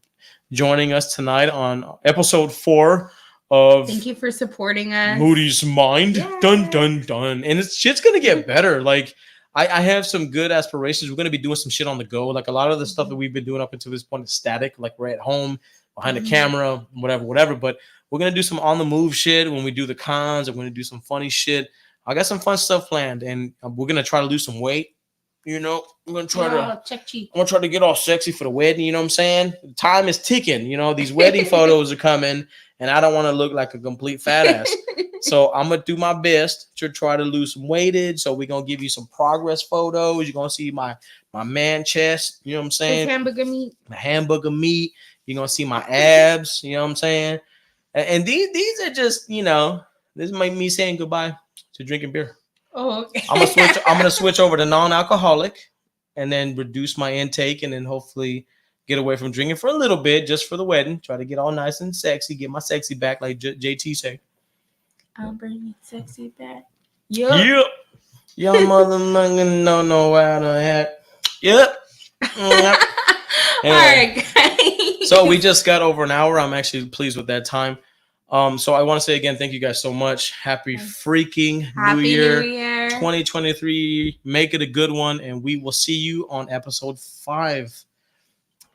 joining us tonight on episode 4 of Thank you for supporting us. Moody's Mind. Yeah. Dun, dun, dun. And shit's going to get better. Like, I have some good aspirations. We're going to be doing some shit on the go. Like, a lot of the stuff that we've been doing up until this point is static. Like, we're at home, behind the camera, whatever. But we're going to do some on-the-move shit when we do the cons. I'm going to do some funny shit. I got some fun stuff planned. And we're going to try to lose some weight. We're going to try to get all sexy for the wedding. You know what I'm saying? Time is ticking. These wedding photos are coming. And I don't want to look like a complete fat ass. So I'm going to do my best to try to lose some weightage. So we're going to give you some progress photos. You're going to see my man chest. You know what I'm saying? The hamburger meat. You're going to see my abs. You know what I'm saying? And these are just, this might me saying goodbye to drinking beer. Oh, okay. I'm going to switch over to non-alcoholic and then reduce my intake and then hopefully get away from drinking for a little bit, just for the wedding. Try to get all nice and sexy, get my sexy back, like JT say. I'll bring you sexy back. Yep. Young motherfucking no out of hat. Yep. Anyway. All right, guys. So we just got over an hour. I'm actually pleased with that time. So I want to say again, thank you guys so much. Happy freaking New Year 2023. Make it a good one, and we will see you on episode 5.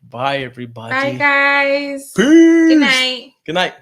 Bye, everybody. Bye, guys. Peace. Good night. Good night.